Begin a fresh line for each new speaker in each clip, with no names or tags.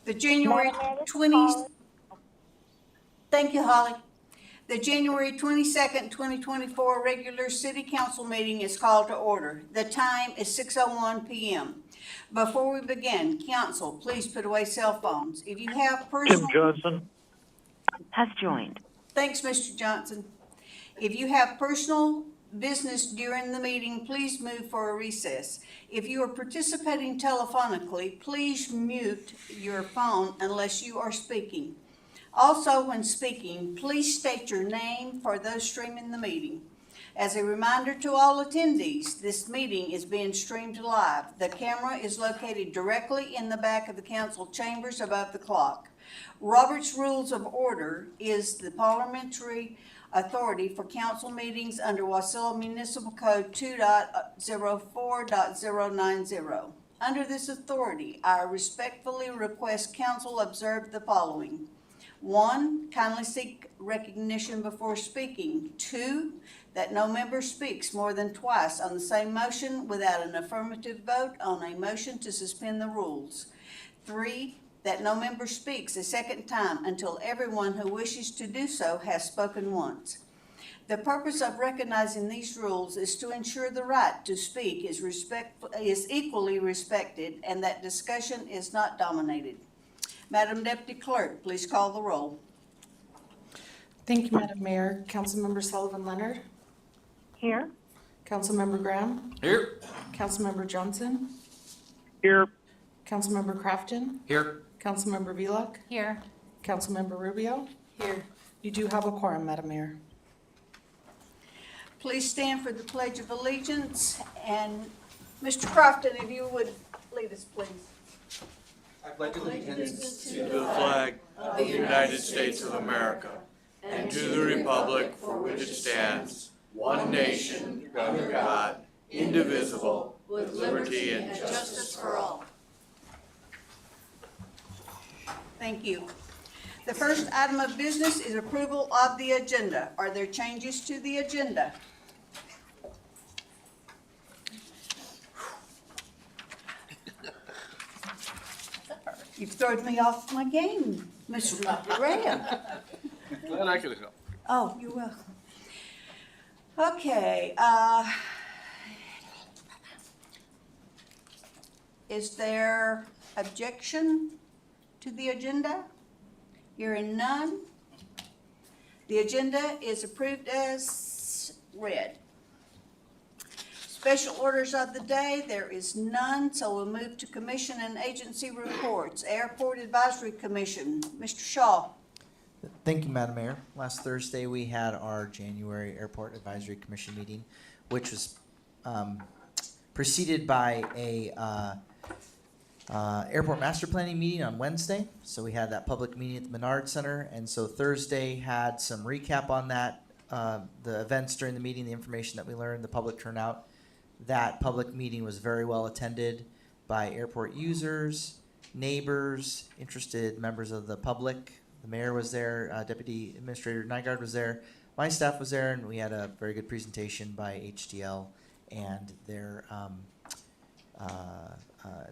The January 20, thank you, Holly. The January 22nd, 2024 regular city council meeting is called to order. The time is 6:01 p.m. Before we begin, council, please put away cell phones. If you have personal...
Tim Johnson
has joined.
Thanks, Mr. Johnson. If you have personal business during the meeting, please move for a recess. If you are participating telephonically, please mute your phone unless you are speaking. Also, when speaking, please state your name for those streaming the meeting. As a reminder to all attendees, this meeting is being streamed live. The camera is located directly in the back of the council chambers above the clock. Robert's Rules of Order is the parliamentary authority for council meetings under Wasilla Municipal Code 2.04.090. Under this authority, I respectfully request council observe the following. 1, kindly seek recognition before speaking. 2, that no member speaks more than twice on the same motion without an affirmative vote on a motion to suspend the rules. 3, that no member speaks a second time until everyone who wishes to do so has spoken once. The purpose of recognizing these rules is to ensure the right to speak is equally respected and that discussion is not dominated. Madam Deputy Clerk, please call the roll.
Thank you, Madam Mayor. Councilmember Sullivan Leonard.
Here.
Councilmember Graham.
Here.
Councilmember Johnson.
here.
Councilmember Crafton.
Here.
Councilmember Vlock.
Here.
Councilmember Rubio. Here. You do have a quorum, Madam Mayor.
Please stand for the Pledge of Allegiance. And Mr. Crofton, if you would lead us, please.
I pledge allegiance to the flag of the United States of America and to the republic for which it stands, one nation, under God, indivisible, with liberty and justice for all.
Thank you. The first item of business is approval of the agenda. Are there changes to the agenda? You've thrown me off my game, Mr. Retta.
Glad I could help.
Oh, you're welcome. Okay, is there objection to the agenda? Hearing none. The agenda is approved as read. Special orders of the day, there is none, so we'll move to commission and agency reports. Airport Advisory Commission, Mr. Shaw.
Thank you, Madam Mayor. Last Thursday, we had our January Airport Advisory Commission meeting, which was preceded by a airport master planning meeting on Wednesday. So we had that public meeting at the Menard Center, and so Thursday had some recap on that, the events during the meeting, the information that we learned, the public turnout. That public meeting was very well attended by airport users, neighbors, interested members of the public. The mayor was there, Deputy Administrator Nygaard was there, my staff was there, and we had a very good presentation by HDL and their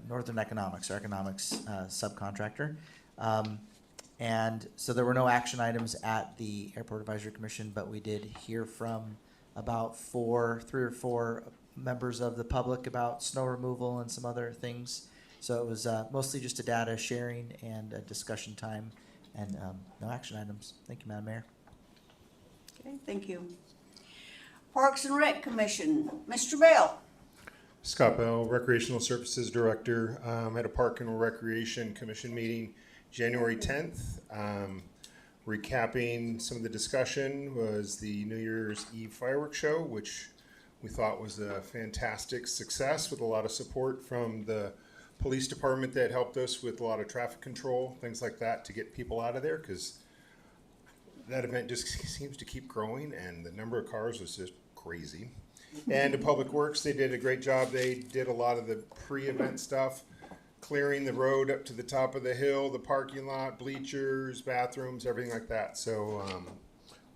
Northern Economics, or economics subcontractor. And so there were no action items at the Airport Advisory Commission, but we did hear from about 3 or 4 members of the public about snow removal and some other things. So it was mostly just a data sharing and a discussion time, and no action items. Thank you, Madam Mayor.
Okay, thank you. Parks and Rec Commission, Mr. Bell.
Scott Bell, Recreational Services Director, at a Park and Recreation Commission meeting January 10th. Recapping some of the discussion was the New Year's Eve fireworks show, which we thought was a fantastic success with a lot of support from the police department that helped us with a lot of traffic control, things like that, to get people out of there, because that event just seems to keep growing and the number of cars was just crazy. And the Public Works, they did a great job. They did a lot of the pre-event stuff, clearing the road up to the top of the hill, the parking lot, bleachers, bathrooms, everything like that. So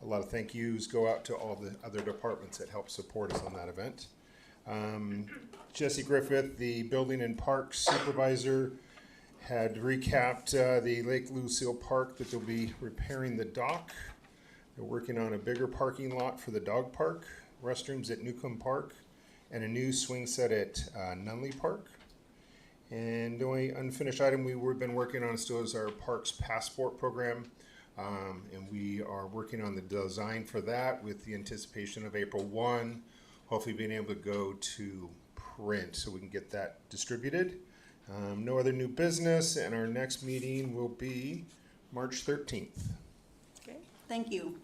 a lot of thank yous go out to all the other departments that helped support us on that event. Jesse Griffith, the Building and Parks Supervisor, had recapped the Lake Lucille Park that they'll be repairing the dock. They're working on a bigger parking lot for the dog park, restrooms at Newcomb Park, and a new swing set at Nunley Park. And the only unfinished item we've been working on still is our Parks Passport program. And we are working on the design for that with the anticipation of April 1, hopefully being able to go to print so we can get that distributed. No other new business, and our next meeting will be March 13th.
Okay, thank you.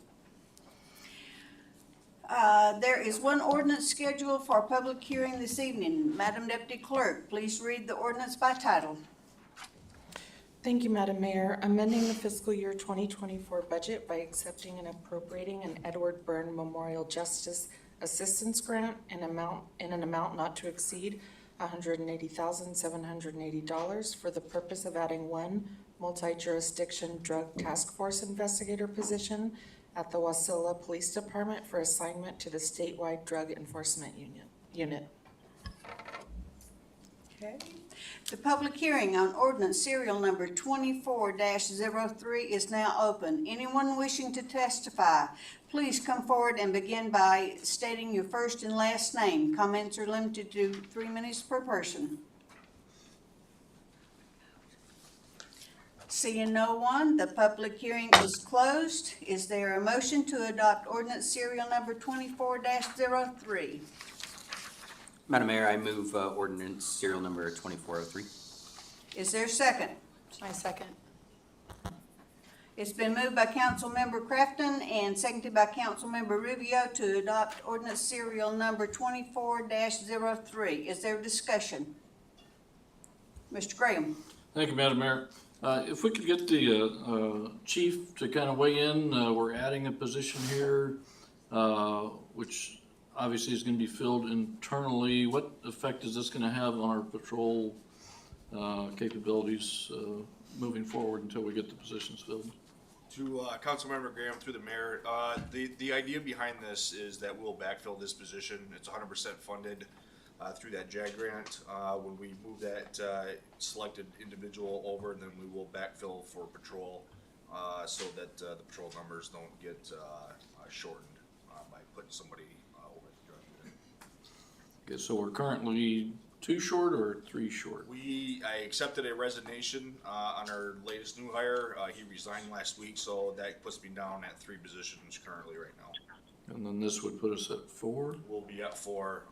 There is one ordinance scheduled for a public hearing this evening. Madam Deputy Clerk, please read the ordinance by title.
Thank you, Madam Mayor. Amending the fiscal year 2024 budget by accepting and appropriating an Edward Byrne Memorial Justice Assistance Grant in an amount not to exceed $180,780 for the purpose of adding one multi-jurisdiction drug task force investigator position at the Wasilla Police Department for assignment to the statewide drug enforcement unit.
Okay. The public hearing on ordinance serial number 24-03 is now open. Anyone wishing to testify, please come forward and begin by stating your first and last name. Comments are limited to 3 minutes per person. Seeing no one, the public hearing is closed. Is there a motion to adopt ordinance serial number 24-03?
Madam Mayor, I move ordinance serial number 2403.
Is there a second?
I second.
It's been moved by Councilmember Crafton and seconded by Councilmember Rubio to adopt ordinance serial number 24-03. Is there discussion? Mr. Graham?
Thank you, Madam Mayor. If we could get the chief to kind of weigh in, we're adding a position here, which obviously is going to be filled internally. What effect is this going to have on our patrol capabilities moving forward until we get the positions filled?
To Councilmember Graham, through the mayor, the idea behind this is that we'll backfill this position. It's 100% funded through that JAG grant. When we move that selected individual over, then we will backfill for patrol so that the patrol numbers don't get shortened by putting somebody over at the drug unit.
Okay, so we're currently 2 short or 3 short?
I accepted a resignation on our latest new hire. He resigned last week, so that puts me down at 3 positions currently right now.
And then this would put us at 4?
We'll be at 4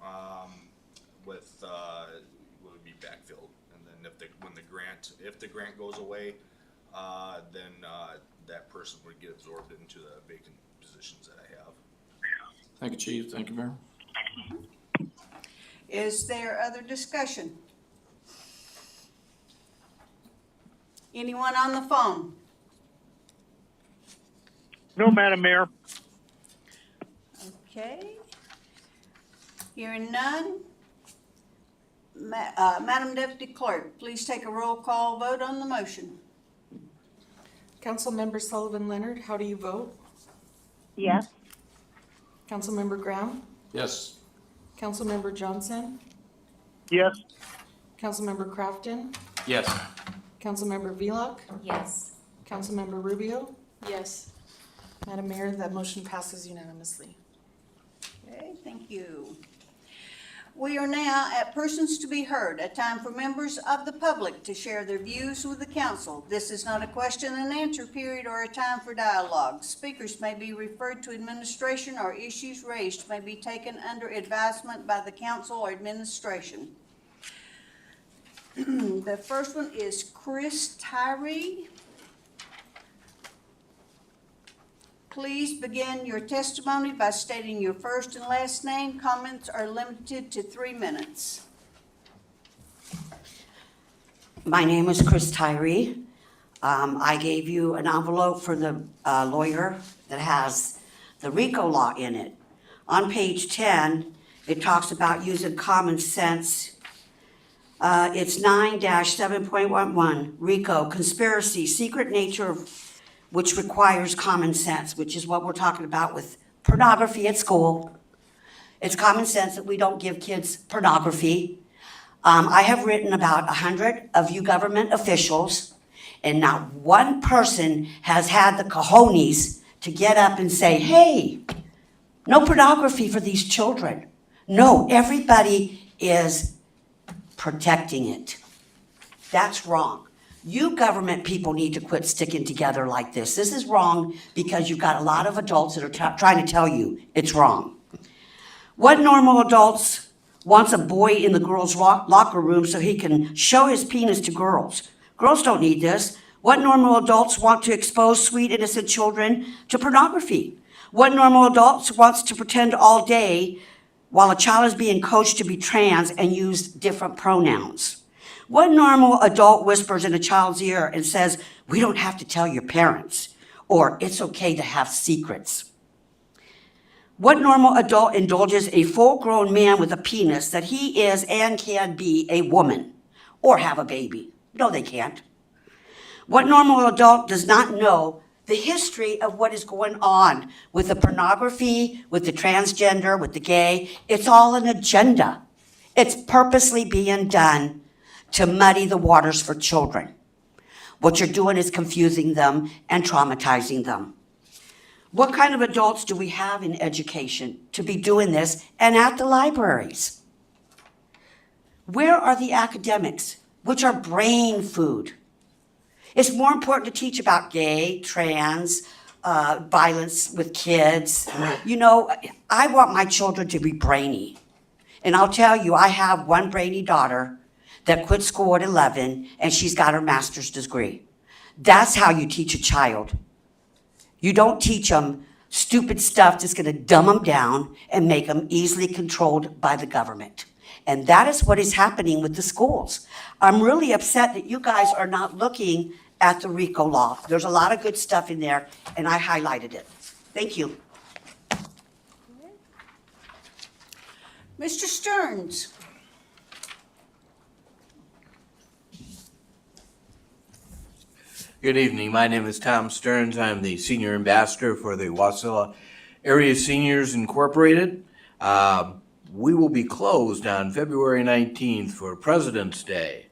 with will be backfilled, and then if the grant goes away, then that person would get absorbed into the vacant positions that I have.
Thank you, Chief. Thank you, Mayor.
Is there other discussion? Anyone on the phone?
No, Madam Mayor.
Okay. Hearing none. Madam Deputy Clerk, please take a roll call vote on the motion.
Councilmember Sullivan Leonard, how do you vote?
Yes.
Councilmember Graham?
Yes.
Councilmember Johnson?
Yes.
Councilmember Crafton?
Yes.
Councilmember Vlock?
Yes.
Councilmember Rubio? Yes. Madam Mayor, that motion passes unanimously.
Okay, thank you. We are now at persons to be heard, a time for members of the public to share their views with the council. This is not a question and answer period or a time for dialogue. Speakers may be referred to administration, or issues raised may be taken under advisement by the council or administration. The first one is Chris Tyree. Please begin your testimony by stating your first and last name. Comments are limited to 3 minutes.
My name is Chris Tyree. I gave you an envelope for the lawyer that has the RICO law in it. On page 10, it talks about using common sense. It's 9-7.11, RICO, conspiracy, secret nature of which requires common sense, which is what we're talking about with pornography at school. It's common sense that we don't give kids pornography. I have written about 100 of you government officials, and not one person has had the cojones to get up and say, hey, no pornography for these children. No, everybody is protecting it. That's wrong. You government people need to quit sticking together like this. This is wrong because you've got a lot of adults that are trying to tell you it's wrong. What normal adults wants a boy in the girls' locker room so he can show his penis to girls? Girls don't need this. What normal adults want to expose sweet, innocent children to pornography? What normal adults wants to pretend all day while a child is being coached to be trans and use different pronouns? What normal adult whispers in a child's ear and says, we don't have to tell your parents, or it's okay to have secrets? What normal adult indulges a full-grown man with a penis that he is and can be a woman or have a baby? No, they can't. What normal adult does not know the history of what is going on with the pornography, with the transgender, with the gay? It's all an agenda. It's purposely being done to muddy the waters for children. What you're doing is confusing them and traumatizing them. What kind of adults do we have in education to be doing this and at the libraries? Where are the academics, which are brain food? It's more important to teach about gay, trans, violence with kids. You know, I want my children to be brainy. And I'll tell you, I have one brainy daughter that quit school at 11, and she's got her master's degree. That's how you teach a child. You don't teach them stupid stuff that's going to dumb them down and make them easily controlled by the government. And that is what is happening with the schools. I'm really upset that you guys are not looking at the RICO law. There's a lot of good stuff in there, and I highlighted it. Thank you.
Mr. Stearns?
Good evening. My name is Tom Stearns. I'm the Senior Ambassador for the Wasilla Area Seniors Incorporated. We will be closed on February 19th for President's Day.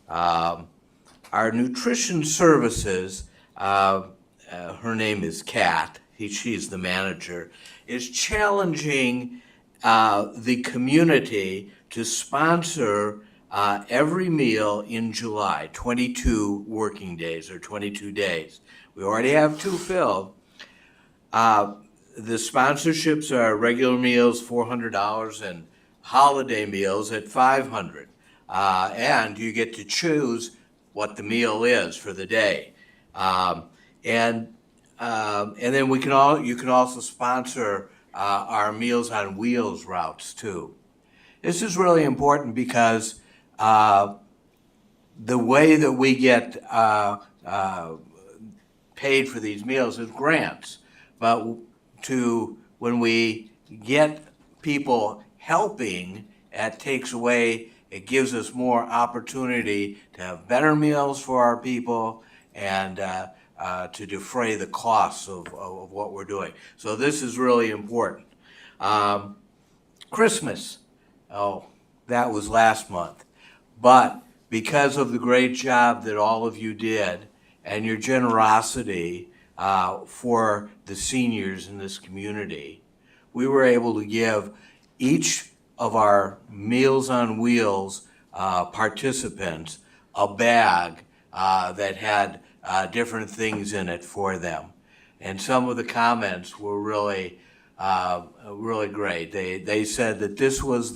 Our nutrition services, her name is Kat, she's the manager, is challenging the community to sponsor every meal in July, 22 working days or 22 days. We already have 2 filled. The sponsorships are regular meals, $400, and holiday meals at $500. And you get to choose what the meal is for the day. And then you can also sponsor our Meals on Wheels routes too. This is really important because the way that we get paid for these meals is grants. But when we get people helping, it gives us more opportunity to have better meals for our people and to defray the costs of what we're doing. So this is really important. Christmas, that was last month. But because of the great job that all of you did and your generosity for the seniors in this community, we were able to give each of our Meals on Wheels participants a bag that had different things in it for them. And some of the comments were really great. They said that this was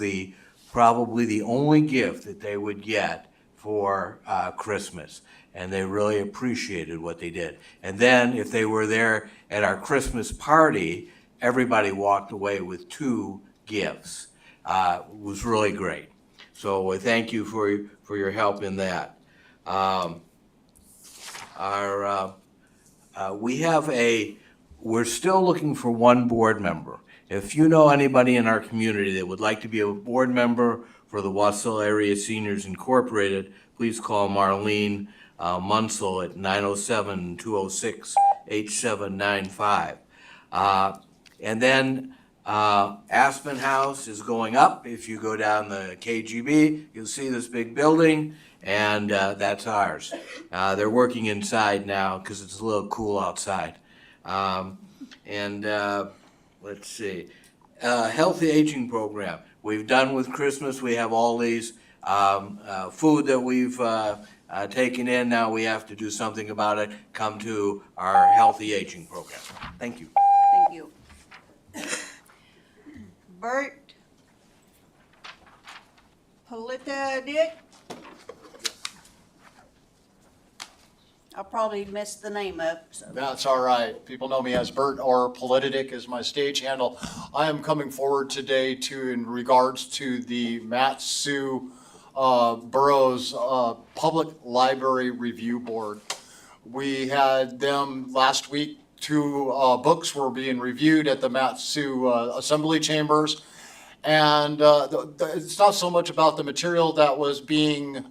probably the only gift that they would get for Christmas. And they really appreciated what they did. And then if they were there at our Christmas party, everybody walked away with 2 gifts. It was really great. So I thank you for your help in that. We're still looking for 1 board member. If you know anybody in our community that would like to be a board member for the Wasilla Area Seniors Incorporated, please call Marlene Munsell at 907-206-8795. And then Aspen House is going up. If you go down the KGB, you'll see this big building, and that's ours. They're working inside now because it's a little cool outside. Let's see, healthy aging program. We've done with Christmas. We have all these food that we've taken in. Now we have to do something about it. Come to our healthy aging program. Thank you.
Thank you. Bert P. I probably messed the name up, so.
That's all right. People know me as Bert, or Politidic is my stage handle. I am coming forward today in regards to the Mat-Su Borough's Public Library Review Board. We had them last week. 2 books were being reviewed at the Mat-Su Assembly Chambers. And it's not so much about the material that was being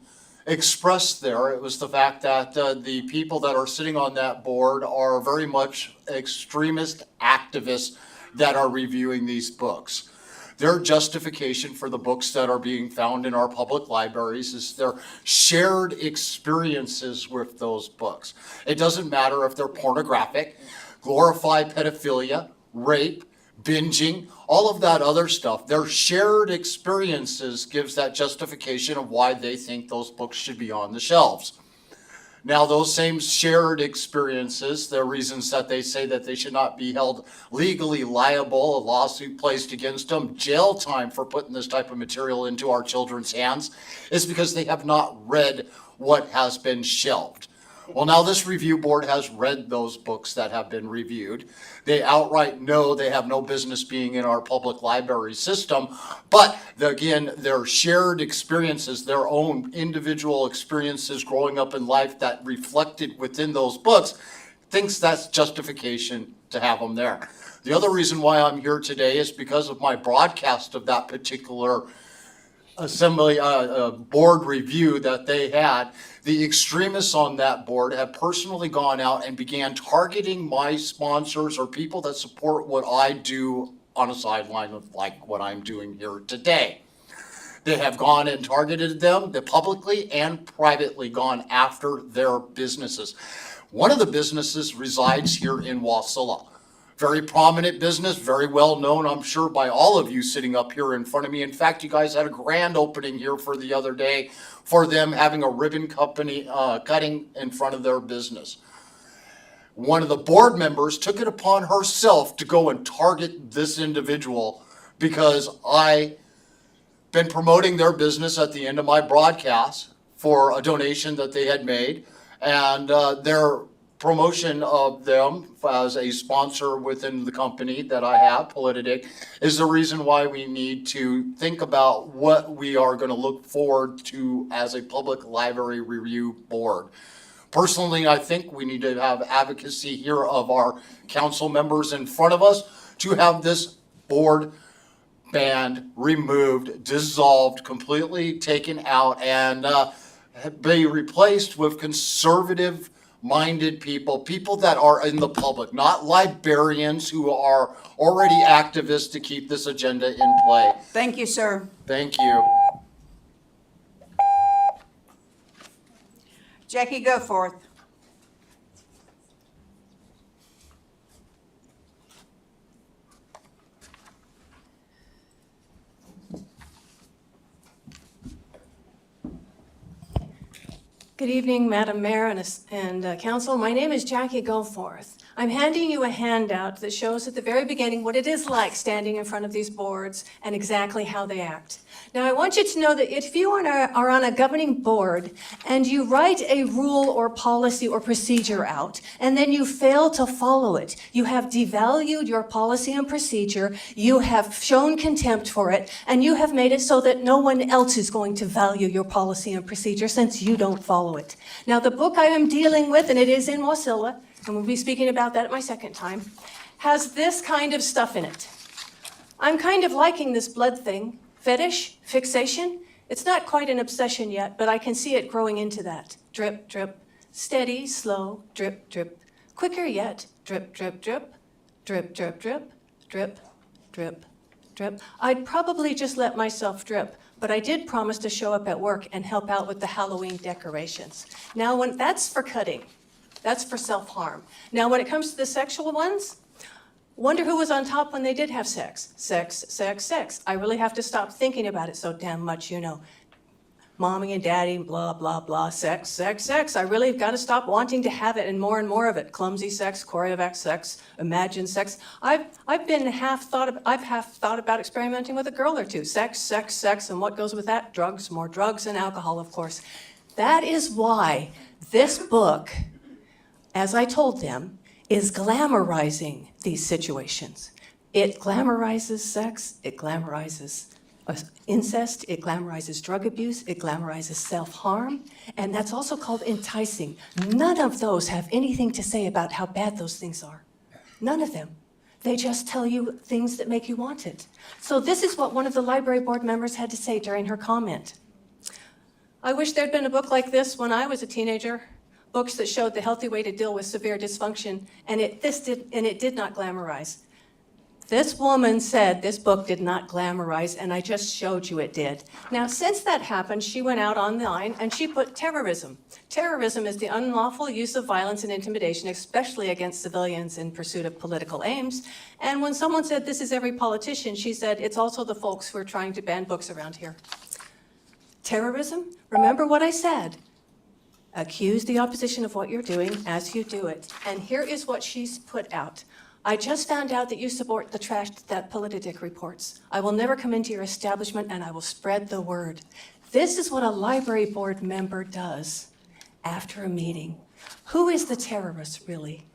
expressed there. It was the fact that the people that are sitting on that board are very much extremist activists that are reviewing these books. Their justification for the books that are being found in our public libraries is their shared experiences with those books. It doesn't matter if they're pornographic, glorify pedophilia, rape, binging, all of that other stuff. Their shared experiences gives that justification of why they think those books should be on the shelves. Now, those same shared experiences, the reasons that they say that they should not be held legally liable, a lawsuit placed against them, jail time for putting this type of material into our children's hands, is because they have not read what has been shelved. Well, now this review board has read those books that have been reviewed. They outright know they have no business being in our public library system, but again, their shared experiences, their own individual experiences growing up in life that reflected within those books, thinks that's justification to have them there. The other reason why I'm here today is because of my broadcast of that particular assembly board review that they had. The extremists on that board have personally gone out and began targeting my sponsors or people that support what I do on a sideline of like what I'm doing here today. They have gone and targeted them, they publicly and privately gone after their businesses. One of the businesses resides here in Wasilla. Very prominent business, very well known, I'm sure, by all of you sitting up here in front of me. In fact, you guys had a grand opening here for the other day for them having a ribbon company cutting in front of their business. One of the board members took it upon herself to go and target this individual because I been promoting their business at the end of my broadcast for a donation that they had made, and their promotion of them as a sponsor within the company that I have, Politidic, is the reason why we need to think about what we are going to look forward to as a public library review board. Personally, I think we need to have advocacy here of our council members in front of us to have this board banned, removed, dissolved, completely taken out, and be replaced with conservative minded people, people that are in the public, not librarians who are already activists to keep this agenda in play.
Thank you, sir.
Thank you.
Jackie, Gforth.
Good evening, Madam Mayor and Council. My name is Jackie Gforth. I'm handing you a handout that shows at the very beginning what it is like standing in front of these boards and exactly how they act. Now, I want you to know that if you are on a governing board and you write a rule or policy or procedure out, and then you fail to follow it, you have devalued your policy and procedure, you have shown contempt for it, and you have made it so that no one else is going to value your policy and procedure since you don't follow it. Now, the book I am dealing with, and it is in Wasilla, and we'll be speaking about that at my second time, has this kind of stuff in it. I'm kind of liking this blood thing. Fetish, fixation. It's not quite an obsession yet, but I can see it growing into that. Drip, drip, steady, slow, drip, drip. Quicker yet, drip, drip, drip, drip, drip, drip, drip, drip. drip, I'd probably just let myself drip. But I did promise to show up at work and help out with the Halloween decorations. Now, when that's for cutting, that's for self-harm. Now, when it comes to the sexual ones, wonder who was on top when they did have sex. Sex, sex, sex. I really have to stop thinking about it so damn much, you know. Mommy and daddy, blah, blah, blah, sex, sex, sex. I really got to stop wanting to have it and more of it. Clumsy sex, choreographed sex, imagined sex. I've half thought about experimenting with a girl or two. Sex, sex, sex, and what goes with that? Drugs, more drugs and alcohol, of course. That is why this book, as I told them, is glamorizing these situations. It glamorizes sex, it glamorizes incest, it glamorizes drug abuse, it glamorizes self-harm, and that's also called enticing. None of those have anything to say about how bad those things are. None of them. They just tell you things that make you want it. So this is what one of the library board members had to say during her comment. I wish there'd been a book like this when I was a teenager. Books that showed the healthy way to deal with severe dysfunction, and it did not glamorize. This woman said this book did not glamorize, and I just showed you it did. Now, since that happened, she went out online and she put terrorism. Terrorism is the unlawful use of violence and intimidation, especially against civilians in pursuit of political aims. And when someone said this is every politician, she said it's also the folks who are trying to ban books around here. Terrorism? Remember what I said. Accuse the opposition of what you're doing as you do it. And here is what she's put out. I just found out that you support the trash that Preceding reports. I will never come into your establishment and I will spread the word. This is what a library board member does after a meeting. Who is the terrorist, really?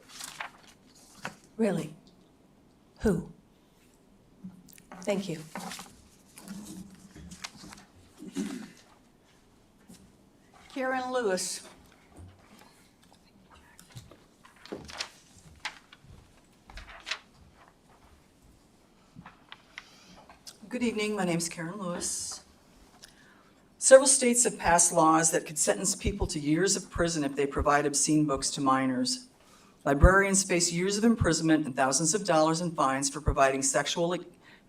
Really? Who? Thank you.
Karen Lewis.
Good evening, my name is Karen Lewis. Several states have passed laws that could sentence people to years of prison if they provide obscene books to minors. Librarians face years of imprisonment and thousands of dollars in fines for providing sexually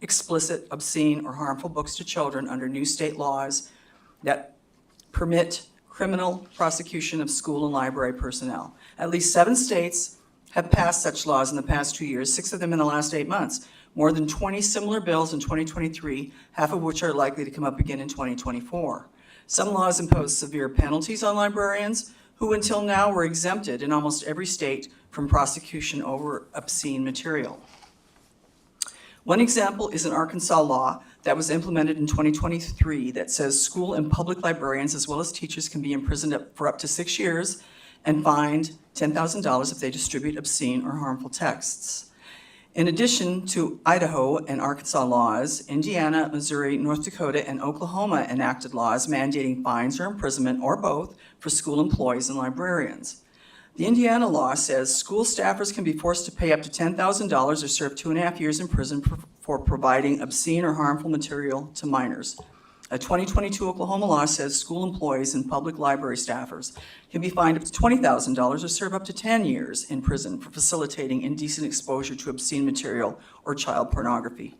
explicit, obscene, or harmful books to children under new state laws that permit criminal prosecution of school and library personnel. At least 7 states have passed such laws in the past 2 years, 6 of them in the last 8 months. More than 20 similar bills in 2023, half of which are likely to come up again in 2024. Some laws impose severe penalties on librarians who until now were exempted in almost every state from prosecution over obscene material. One example is an Arkansas law that was implemented in 2023 that says school and public librarians as well as teachers can be imprisoned for up to 6 years and fined $10,000 if they distribute obscene or harmful texts. In addition to Idaho and Arkansas laws, Indiana, Missouri, North Dakota, and Oklahoma enacted laws mandating fines or imprisonment, or both, for school employees and librarians. The Indiana law says school staffers can be forced to pay up to $10,000 or serve 2.5 years in prison for providing obscene or harmful material to minors. A 2022 Oklahoma law says school employees and public library staffers can be fined up to $20,000 or serve up to 10 years in prison for facilitating indecent exposure to obscene material or child pornography.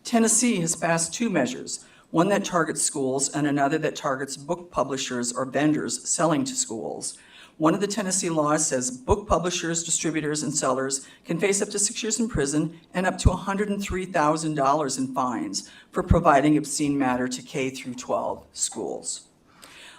Tennessee has passed 2 measures, one that targets schools and another that targets book publishers or vendors selling to schools. One of the Tennessee laws says book publishers, distributors, and sellers can face up to 6 years in prison and up to $103,000 in fines for providing obscene matter to K through 12 schools.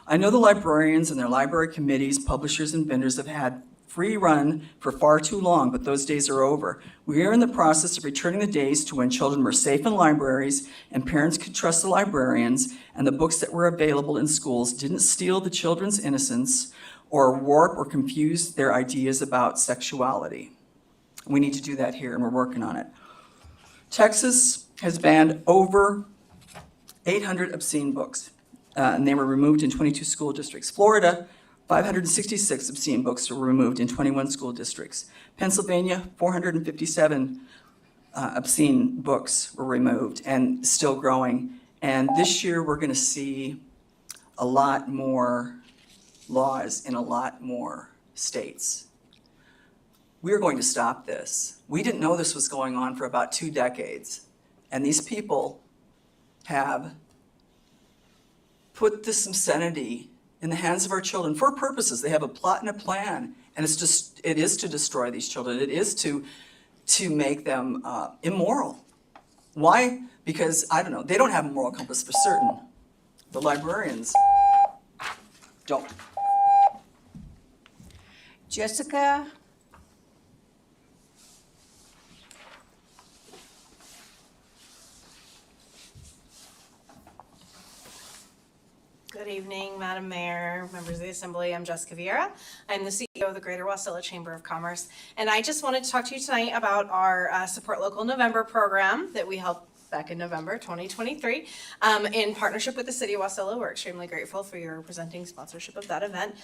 I know the librarians and their library committees, publishers, and vendors have had free run for far too long, but those days are over. We are in the process of returning the days to when children were safe in libraries and parents could trust the librarians, and the books that were available in schools didn't steal the children's innocence or warp or confuse their ideas about sexuality. We need to do that here, and we're working on it. Texas has banned over 800 obscene books, and they were removed in 22 school districts. Florida, 566 obscene books were removed in 21 school districts. Pennsylvania, 457 obscene books were removed and still growing. And this year, we're going to see a lot more laws in a lot more states. We're going to stop this. We didn't know this was going on for about 2 decades. And these people have put this obscenity in the hands of our children for purposes. They have a plot and a plan, and it is to destroy these children. It is to make them immoral. Why? Because, I don't know, they don't have a moral compass for certain. The librarians don't.
Jessica?
Good evening, Madam Mayor, members of the Assembly. I'm Jessica Ciera. I'm the CEO of the Greater Wasilla Chamber of Commerce. And I just wanted to talk to you tonight about our Support Local November program that we helped back in November 2023 in partnership with the City of Wasilla. We're extremely grateful for your presenting sponsorship of that event.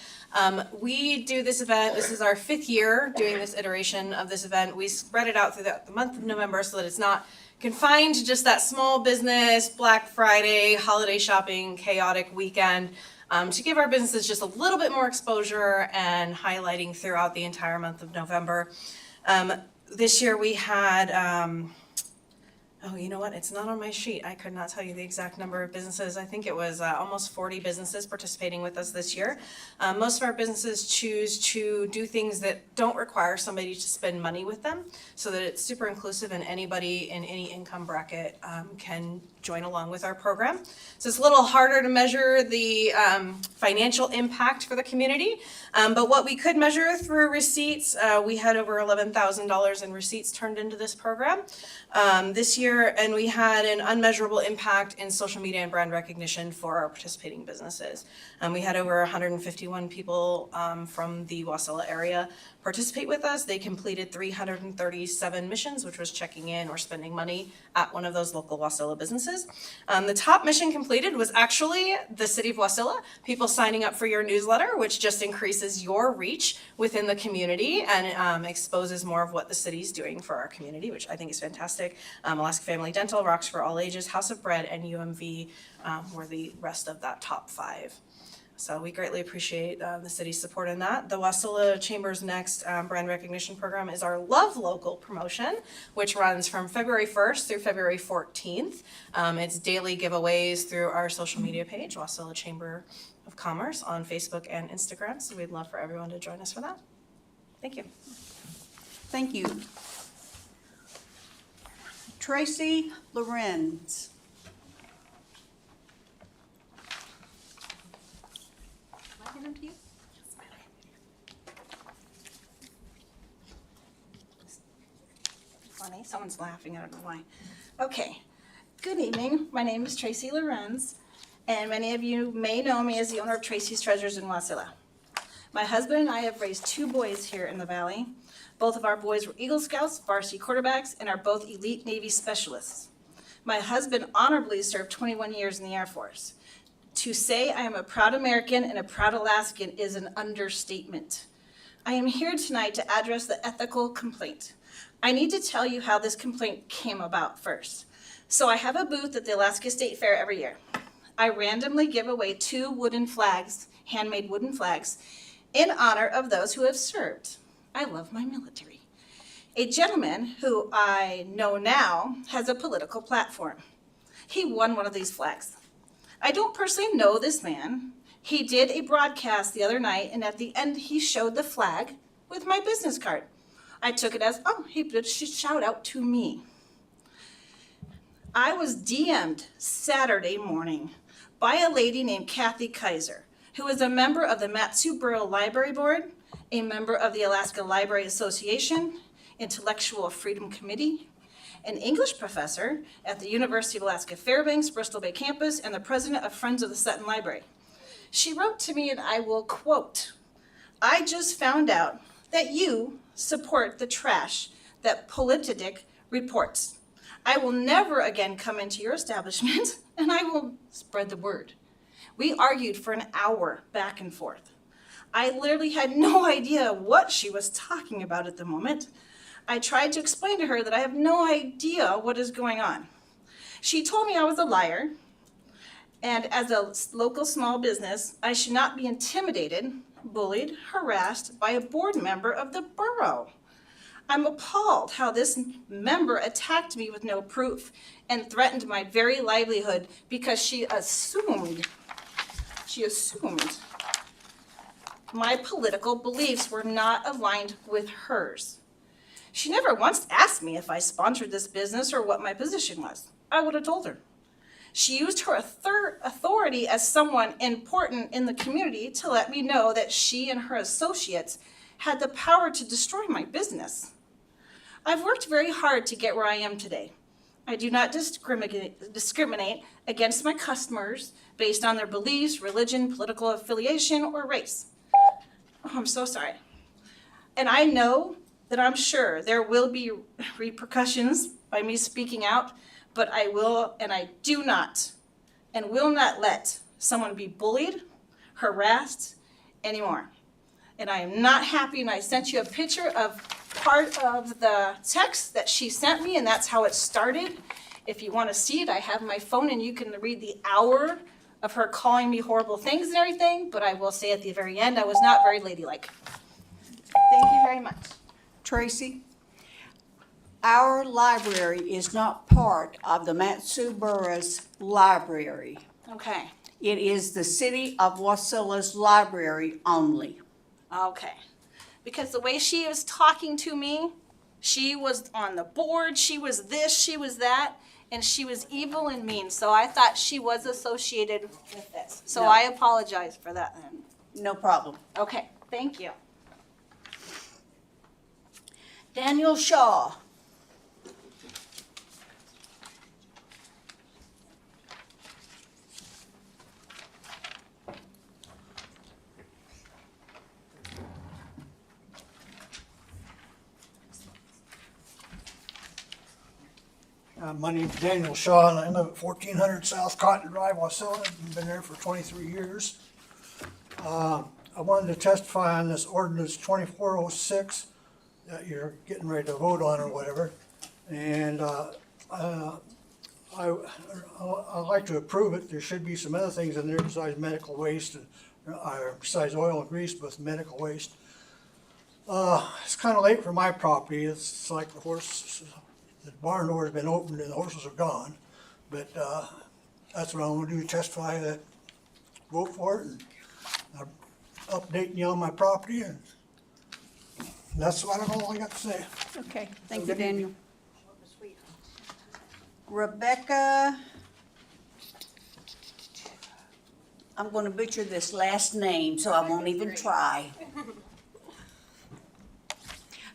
We do this event, this is our 5th year doing this iteration of this event. We spread it out through the month of November so that it's not confined to just that small business, Black Friday, holiday shopping, chaotic weekend, to give our businesses just a little bit more exposure and highlighting throughout the entire month of November. This year we had, oh, you know what? It's not on my sheet. I could not tell you the exact number of businesses. I think it was almost 40 businesses participating with us this year. Most of our businesses choose to do things that don't require somebody to spend money with them, so that it's super inclusive and anybody in any income bracket can join along with our program. So it's a little harder to measure the financial impact for the community, but what we could measure through receipts, we had over $11,000 in receipts turned into this program this year, and we had an unmeasurable impact in social media and brand recognition for our participating businesses. We had over 151 people from the Wasilla area participate with us. They completed 337 missions, which was checking in or spending money at one of those local Wasilla businesses. The top mission completed was actually the City of Wasilla, people signing up for your newsletter, which just increases your reach within the community and exposes more of what the city's doing for our community, which I think is fantastic. Alaska Family Dental, Rocks for All Ages, House of Bread, and UMV were the rest of that top 5. So we greatly appreciate the city's support in that. The Wasilla Chamber's next brand recognition program is our Love Local promotion, which runs from February 1st through February 14th. It's daily giveaways through our social media page, Wasilla Chamber of Commerce, on Facebook and Instagram. So we'd love for everyone to join us for that. Thank you.
Thank you. Tracy Loren.
Funny, someone's laughing, I don't know why. Okay, good evening, my name is Tracy Lorenz, and many of you may know me as the owner of Tracy's Treasures in Wasilla. My husband and I have raised 2 boys here in the valley. Both of our boys were Eagle Scouts, varsity quarterbacks, and are both elite Navy specialists. My husband honorably served 21 years in the Air Force. To say I am a proud American and a proud Alaskan is an understatement. I am here tonight to address the ethical complaint. I need to tell you how this complaint came about first. So I have a booth at the Alaska State Fair every year. I randomly give away 2 wooden flags, handmade wooden flags, in honor of those who have served. I love my military. A gentleman who I know now has a political platform. He won one of these flags. I don't personally know this man. He did a broadcast the other night, and at the end he showed the flag with my business card. I took it as, oh, he did a shout out to me. I was DM'd Saturday morning by a lady named Kathy Kaiser, who is a member of the Mat-Su Borough Library Board, a member of the Alaska Library Association, Intellectual Freedom Committee, an English professor at the University of Alaska Fairbanks, Bristol Bay campus, and the president of Friends of the Sutton Library. She wrote to me, and I will quote, "I just found out that you support the trash that Preceding reports. I will never again come into your establishment, and I will spread the word." We argued for an hour back and forth. I literally had no idea what she was talking about at the moment. I tried to explain to her that I have no idea what is going on. She told me I was a liar, and as a local small business, I should not be intimidated, bullied, harassed by a board member of the borough. I'm appalled how this member attacked me with no proof and threatened my very livelihood because she assumed my political beliefs were not aligned with hers. She never once asked me if I sponsored this business or what my position was. I would have told her. She used her authority as someone important in the community to let me know that she and her associates had the power to destroy my business. I've worked very hard to get where I am today. I do not discriminate against my customers based on their beliefs, religion, political affiliation, or race. Oh, I'm so sorry. And I know that I'm sure there will be repercussions by me speaking out, but I will and I do not and will not let someone be bullied, harassed anymore. And I am not happy, and I sent you a picture of part of the text that she sent me, and that's how it started. If you want to see it, I have my phone, and you can read the hour of her calling me horrible things and everything, but I will say at the very end, I was not very ladylike. Thank you very much.
Tracy, our library is not part of the Mat-Su Borough's library.
Okay,
It is the city of Wasilla's library only.
okay. Because the way she was talking to me, she was on the board, she was this, she was that, and she was evil and mean. So I thought she was associated with this. So
No.
I apologize for that then.
No problem.
Okay, thank you.
Daniel Shaw.
My name's Daniel Shaw, and I live at 1400 South Cotton Drive, Wasilla. I've been there for 23 years. I wanted to testify on this ordinance 2406 that you're getting ready to vote on or whatever. And I'd like to approve it. There should be some other things in there besides medical waste, or besides oil and grease, but medical waste. It's kind of late for my property. It's like the barn door has been opened and the horses are gone. But that's what I'm going to do, testify that, vote for it, and I'm updating you on my property, and that's all I got to say.
Okay, thank you, Daniel. Rebecca, I'm going to butcher this last name, so I won't even try.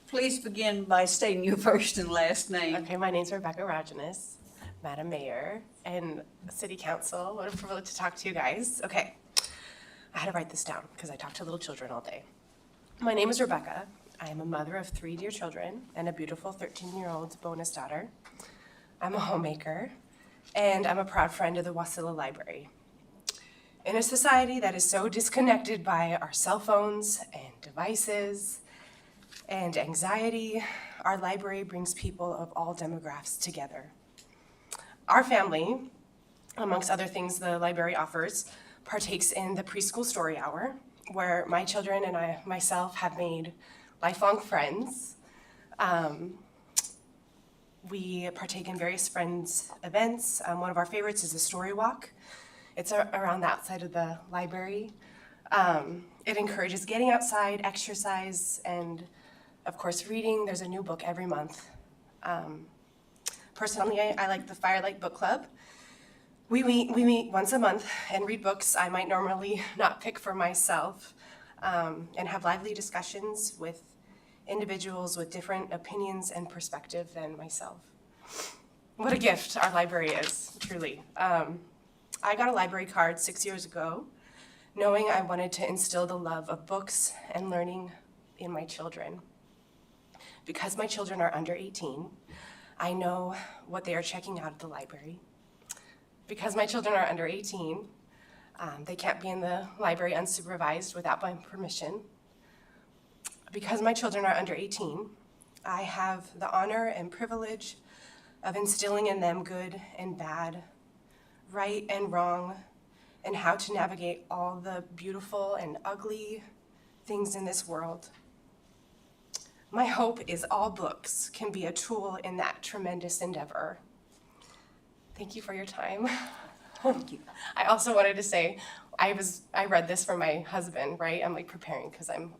Please begin by stating your first and last name.
Okay, my name's Rebecca Rajanis, Madam Mayor and City Council. What a privilege to talk to you guys. Okay, I had to write this down because I talk to little children all day. My name is Rebecca. I am a mother of 3 dear children and a beautiful 13-year-old bonus daughter. I'm a homemaker, and I'm a proud friend of the Wasilla Library. In a society that is so disconnected by our cell phones and devices and anxiety, our library brings people of all demographics together. Our family, amongst other things the library offers, partakes in the preschool story hour, where my children and I myself have made lifelong friends. We partake in various friends events. One of our favorites is the story walk. It's around the outside of the library. It encourages getting outside, exercise, and of course reading. There's a new book every month. Personally, I like the Firelight Book Club. We meet once a month and read books I might normally not pick for myself, and have lively discussions with individuals with different opinions and perspective than myself. What a gift our library is, truly. I got a library card 6 years ago, knowing I wanted to instill the love of books and learning in my children. Because my children are under 18, I know what they are checking out at the library. Because my children are under 18, they can't be in the library unsupervised without my permission. Because my children are under 18, I have the honor and privilege of instilling in them good and bad, right and wrong, and how to navigate all the beautiful and ugly things in this world. My hope is all books can be a tool in that tremendous endeavor. Thank you for your time.
Thank you.
I also wanted to say, I read this for my husband, right? I'm like preparing because I'm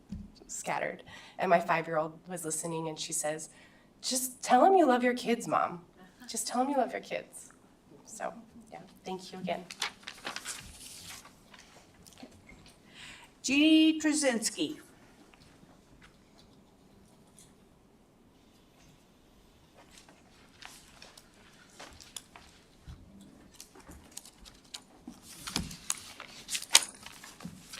scattered. And my 5-year-old was listening and she says, just tell him you love your kids, Mom. Just tell him you love your kids. So, yeah, thank you again.
Jeie Trinsky.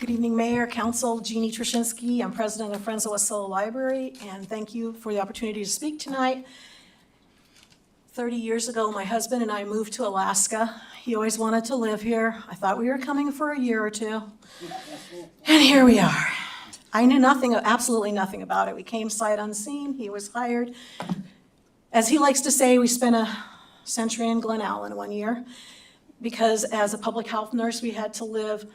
Good evening, Mayor, Council, Jeie Trinsky. I'm president of Friends of Wasilla Library, and thank you for the opportunity to speak tonight. 30 years ago, my husband and I moved to Alaska. He always wanted to live here. I thought we were coming for a year or two. And here we are. I knew nothing, absolutely nothing about it. We came sight unseen. He was hired. As he likes to say, we spent a century in Glen Allen one year because as a public health nurse, we had to live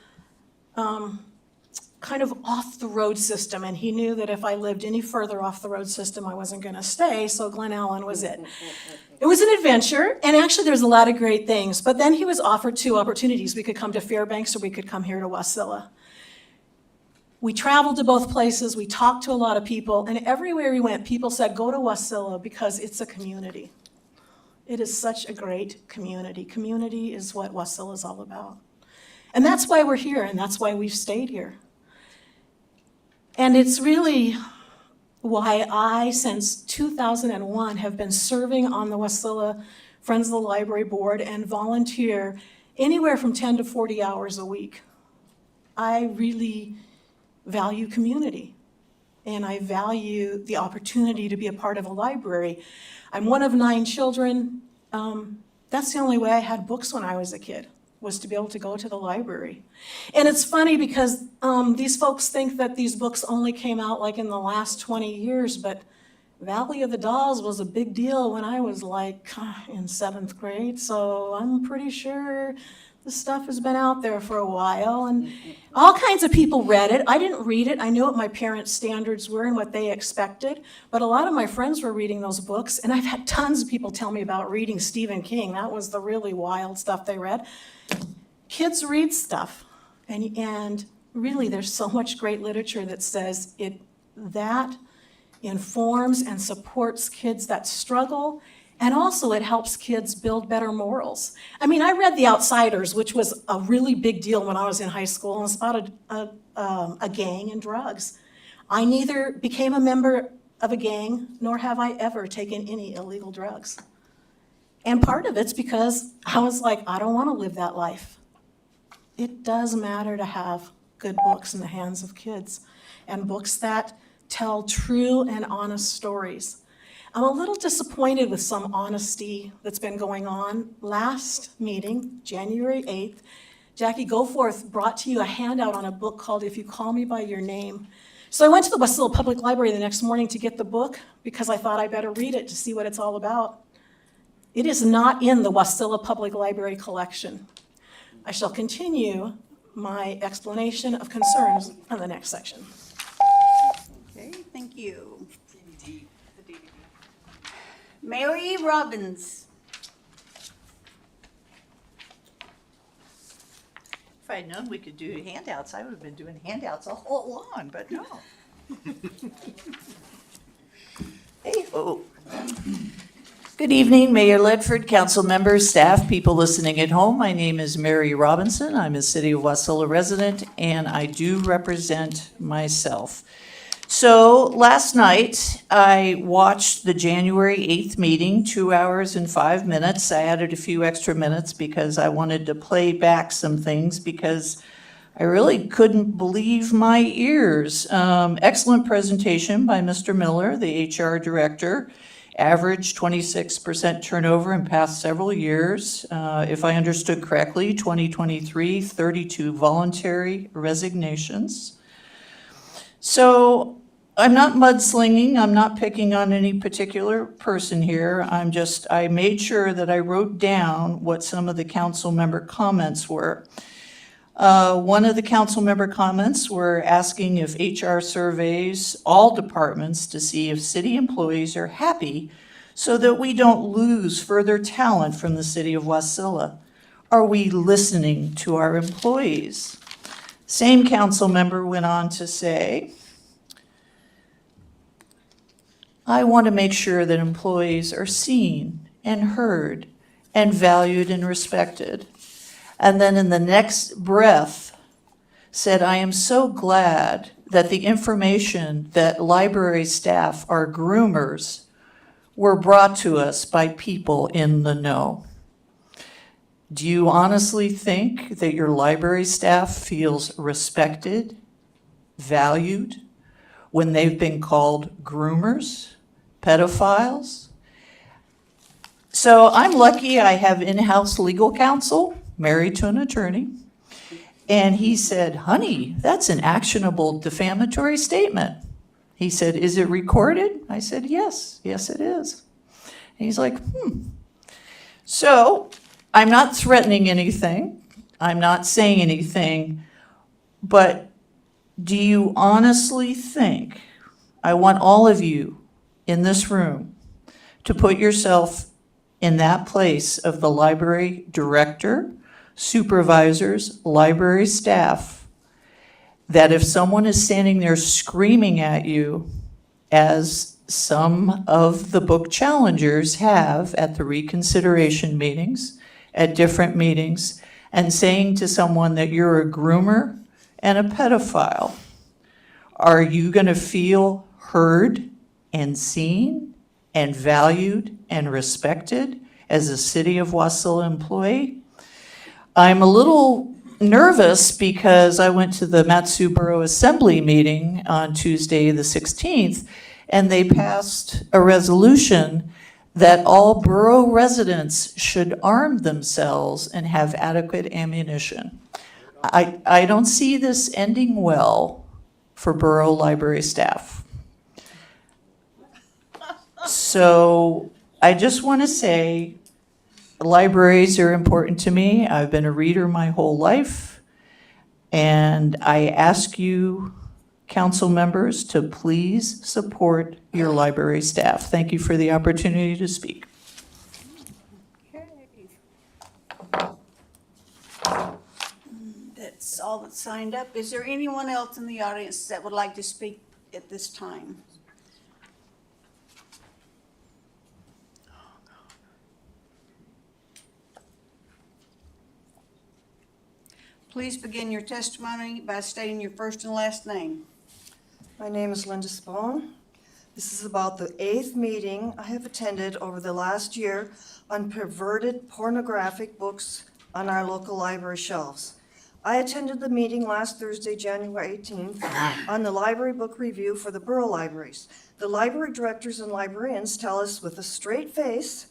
kind of off the road system, and he knew that if I lived any further off the road system, I wasn't going to stay, so Glen Allen was it. It was an adventure, and actually there's a lot of great things, but then he was offered 2 opportunities. We could come to Fairbanks or we could come here to Wasilla. We traveled to both places, we talked to a lot of people, and everywhere we went, people said, go to Wasilla because it's a community. It is such a great community. Community is what Wasilla is all about. And that's why we're here, and that's why we've stayed here. And it's really why I, since 2001, have been serving on the Wasilla Friends of the Library Board and volunteer anywhere from 10 to 40 hours a week. I really value community, and I value the opportunity to be a part of a library. I'm one of 9 children. That's the only way I had books when I was a kid, was to be able to go to the library. And it's funny because these folks think that these books only came out like in the last 20 years, but Valley of the Dolls was a big deal when I was like in 7th grade, so I'm pretty sure the stuff has been out there for a while, and all kinds of people read it. I didn't read it. I knew what my parents' standards were and what they expected, but a lot of my friends were reading those books, and I've had tons of people tell me about reading Stephen King. That was the really wild stuff they read. Kids read stuff, and really there's so much great literature that says that informs and supports kids that struggle, and also it helps kids build better morals. I mean, I read The Outsiders, which was a really big deal when I was in high school, and it's about a gang and drugs. I neither became a member of a gang, nor have I ever taken any illegal drugs. And part of it's because I was like, I don't want to live that life. It does matter to have good books in the hands of kids, and books that tell true and honest stories. I'm a little disappointed with some honesty that's been going on. Last meeting, January 8th, Jackie Gforth brought to you a handout on a book called If You Call Me By Your Name. So I went to the Wasilla Public Library the next morning to get the book because I thought I better read it to see what it's all about. It is not in the Wasilla Public Library collection. I shall continue my explanation of concerns on the next section.
Okay, thank you. Mary Robbins.
If I'd known we could do handouts, I would have been doing handouts all along, but no. Hey-ho. Good evening, Mayor Ledford, council members, staff, people listening at home. My name is Mary Robinson. I'm a City of Wasilla resident, and I do represent myself. So last night, I watched the January 8th meeting, 2 hours and 5 minutes. I added a few extra minutes because I wanted to play back some things because I really couldn't believe my ears. Excellent presentation by Mr. Miller, the HR director. Average 26% turnover in past several years. If I understood correctly, 2023, 32 voluntary resignations. So I'm not mudslinging, I'm not picking on any particular person here. I made sure that I wrote down what some of the council member comments were. One of the council member comments were asking if HR surveys all departments to see if city employees are happy so that we don't lose further talent from the city of Wasilla. Are we listening to our employees? Same council member went on to say, I want to make sure that employees are seen and heard and valued and respected. And then in the next breath said, I am so glad that the information that library staff are groomers were brought to us by people in the know. Do you honestly think that your library staff feels respected, valued, when they've been called groomers, pedophiles? So I'm lucky I have in-house legal counsel, married to an attorney, and he said, honey, that's an actionable defamatory statement. He said, is it recorded? I said, yes, it is. And he's like, So I'm not threatening anything. I'm not saying anything, but do you honestly think, I want all of you in this room to put yourself in that place of the library director, supervisors, library staff, that if someone is standing there screaming at you, as some of the book challengers have at the reconsideration meetings, at different meetings, and saying to someone that you're a groomer and a pedophile, are you going to feel heard and seen and valued and respected as a City of Wasilla employee? I'm a little nervous because I went to the Matsu Borough Assembly meeting on Tuesday the 16th, and they passed a resolution that all borough residents should arm themselves and have adequate ammunition. I don't see this ending well for borough library staff. So I just want to say, libraries are important to me. I've been a reader my whole life. And I ask you, council members, to please support your library staff. Thank you for the opportunity to speak.
That's all that's signed up. Is there anyone else in the audience that would like to speak at this time? Please begin your testimony by stating your first and last name.
My name is Linda Spone. This is about the 8th meeting I have attended over the last year on perverted pornographic books on our local library shelves. I attended the meeting last Thursday, January 18th, on the library book review for the borough libraries. The library directors and librarians tell us with a straight face,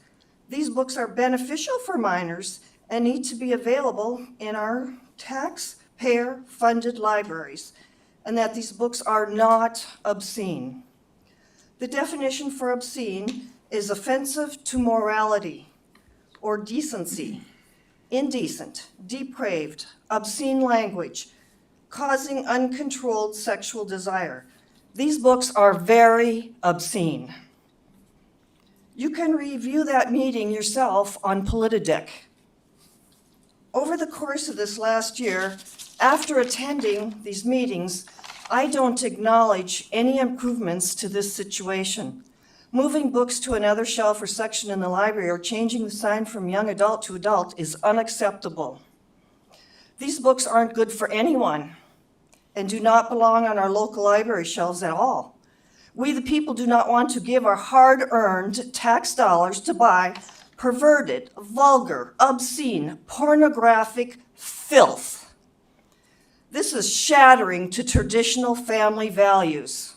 these books are beneficial for minors and need to be available in our taxpayer-funded libraries, and that these books are not obscene. The definition for obscene is offensive to morality or decency, indecent, depraved, obscene language, causing uncontrolled sexual desire. These books are very obscene. You can review that meeting yourself on Politidic. Over the course of this last year, after attending these meetings, I don't acknowledge any improvements to this situation. Moving books to another shelf or section in the library or changing the sign from young adult to adult is unacceptable. These books aren't good for anyone and do not belong on our local library shelves at all. We, the people, do not want to give our hard-earned tax dollars to buy perverted, vulgar, obscene, pornographic filth. This is shattering to traditional family values.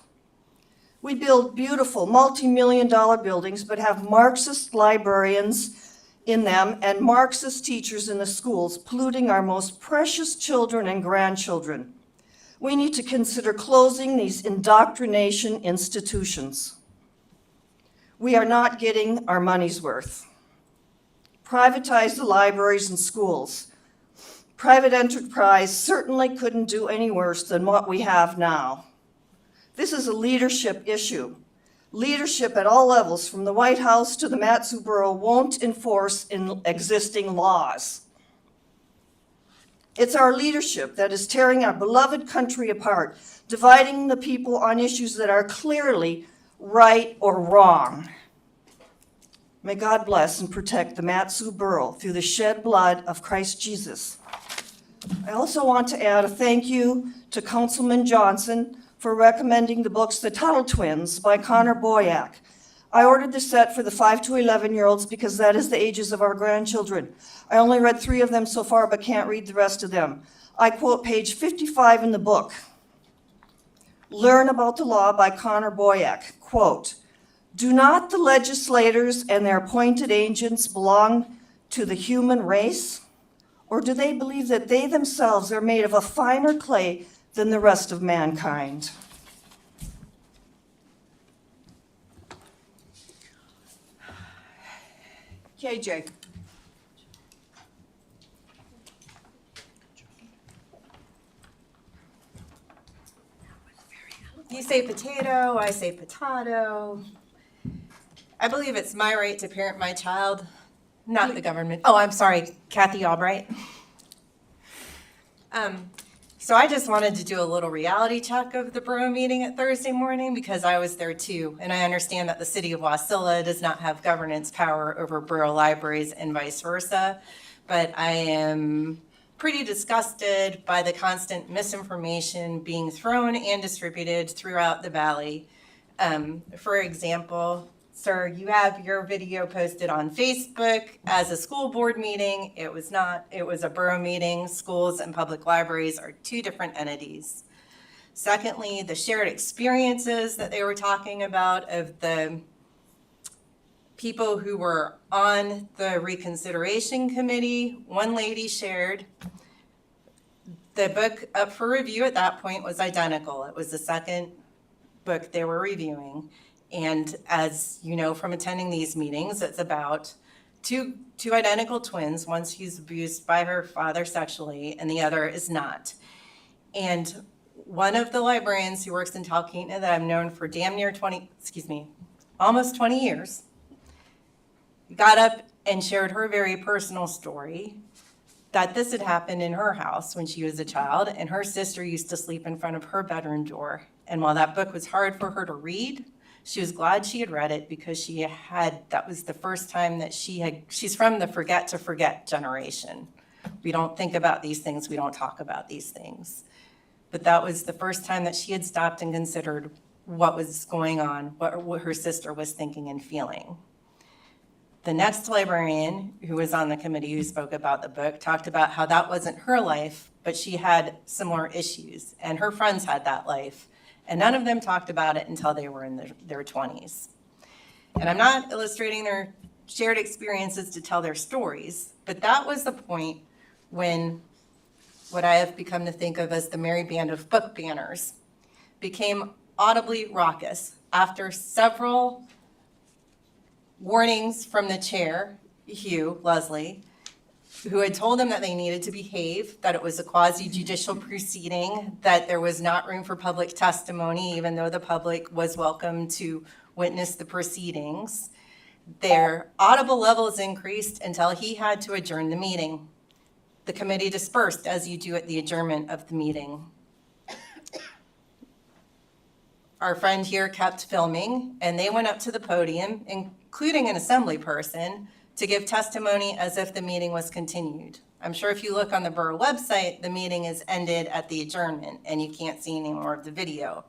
We build beautiful multi-million-dollar buildings, but have Marxist librarians in them and Marxist teachers in the schools, polluting our most precious children and grandchildren. We need to consider closing these indoctrination institutions. We are not getting our money's worth. Privatize the libraries and schools. Private enterprise certainly couldn't do any worse than what we have now. This is a leadership issue. Leadership at all levels, from the White House to the Mat-Su Borough, won't enforce existing laws. It's our leadership that is tearing our beloved country apart, dividing the people on issues that are clearly right or wrong. May God bless and protect the Mat-Su Borough through the shed blood of Christ Jesus. I also want to add a thank you to Councilman Johnson for recommending the books The Tuttle Twins by Connor Boyack. I ordered the set for the 5 to 11-year-olds because that is the ages of our grandchildren. I only read 3 of them so far, but can't read the rest of them. I quote page 55 in the book. Learn about the law by Connor Boyack. Quote, do not the legislators and their appointed agents belong to the human race? Or do they believe that they themselves are made of a finer clay than the rest of mankind?
KJ.
You say potato, I say potato. I believe it's my right to parent my child, not the government. Oh, I'm sorry, Kathy Albright. So I just wanted to do a little reality check of the borough meeting at Thursday morning because I was there too. And I understand that the city of Wasilla does not have governance power over borough libraries and vice versa. But I am pretty disgusted by the constant misinformation being thrown and distributed throughout the valley. For example, sir, you have your video posted on Facebook as a school board meeting. It was not, it was a borough meeting. Schools and public libraries are 2 different entities. Secondly, the shared experiences that they were talking about of the people who were on the reconsideration committee. One lady shared the book up for review at that point was identical. It was the second book they were reviewing. And as you know from attending these meetings, it's about two identical twins. One's who's abused by her father sexually, and the other is not. And one of the librarians who works in Talkeetna that I've known for almost 20 years, got up and shared her very personal story that this had happened in her house when she was a child, and her sister used to sleep in front of her bedroom door. And while that book was hard for her to read, she was glad she had read it because that was the first time that she's from the forget to forget generation. We don't think about these things, we don't talk about these things. But that was the first time that she had stopped and considered what was going on, what her sister was thinking and feeling. The next librarian who was on the committee who spoke about the book talked about how that wasn't her life, but she had similar issues, and her friends had that life. And none of them talked about it until they were in their 20s. And I'm not illustrating their shared experiences to tell their stories, but that was the point when what I have become to think of as the merry band of book banners became audibly raucous after several warnings from the chair, Hugh Leslie, who had told them that they needed to behave, that it was a quasi-judicial proceeding, that there was not room for public testimony, even though the public was welcome to witness the proceedings. Their audible levels increased until he had to adjourn the meeting. The committee dispersed, as you do at the adjournment of the meeting. Our friend here kept filming, and they went up to the podium, including an assembly person, to give testimony as if the meeting was continued. I'm sure if you look on the borough website, the meeting is ended at the adjournment and you can't see any more of the video.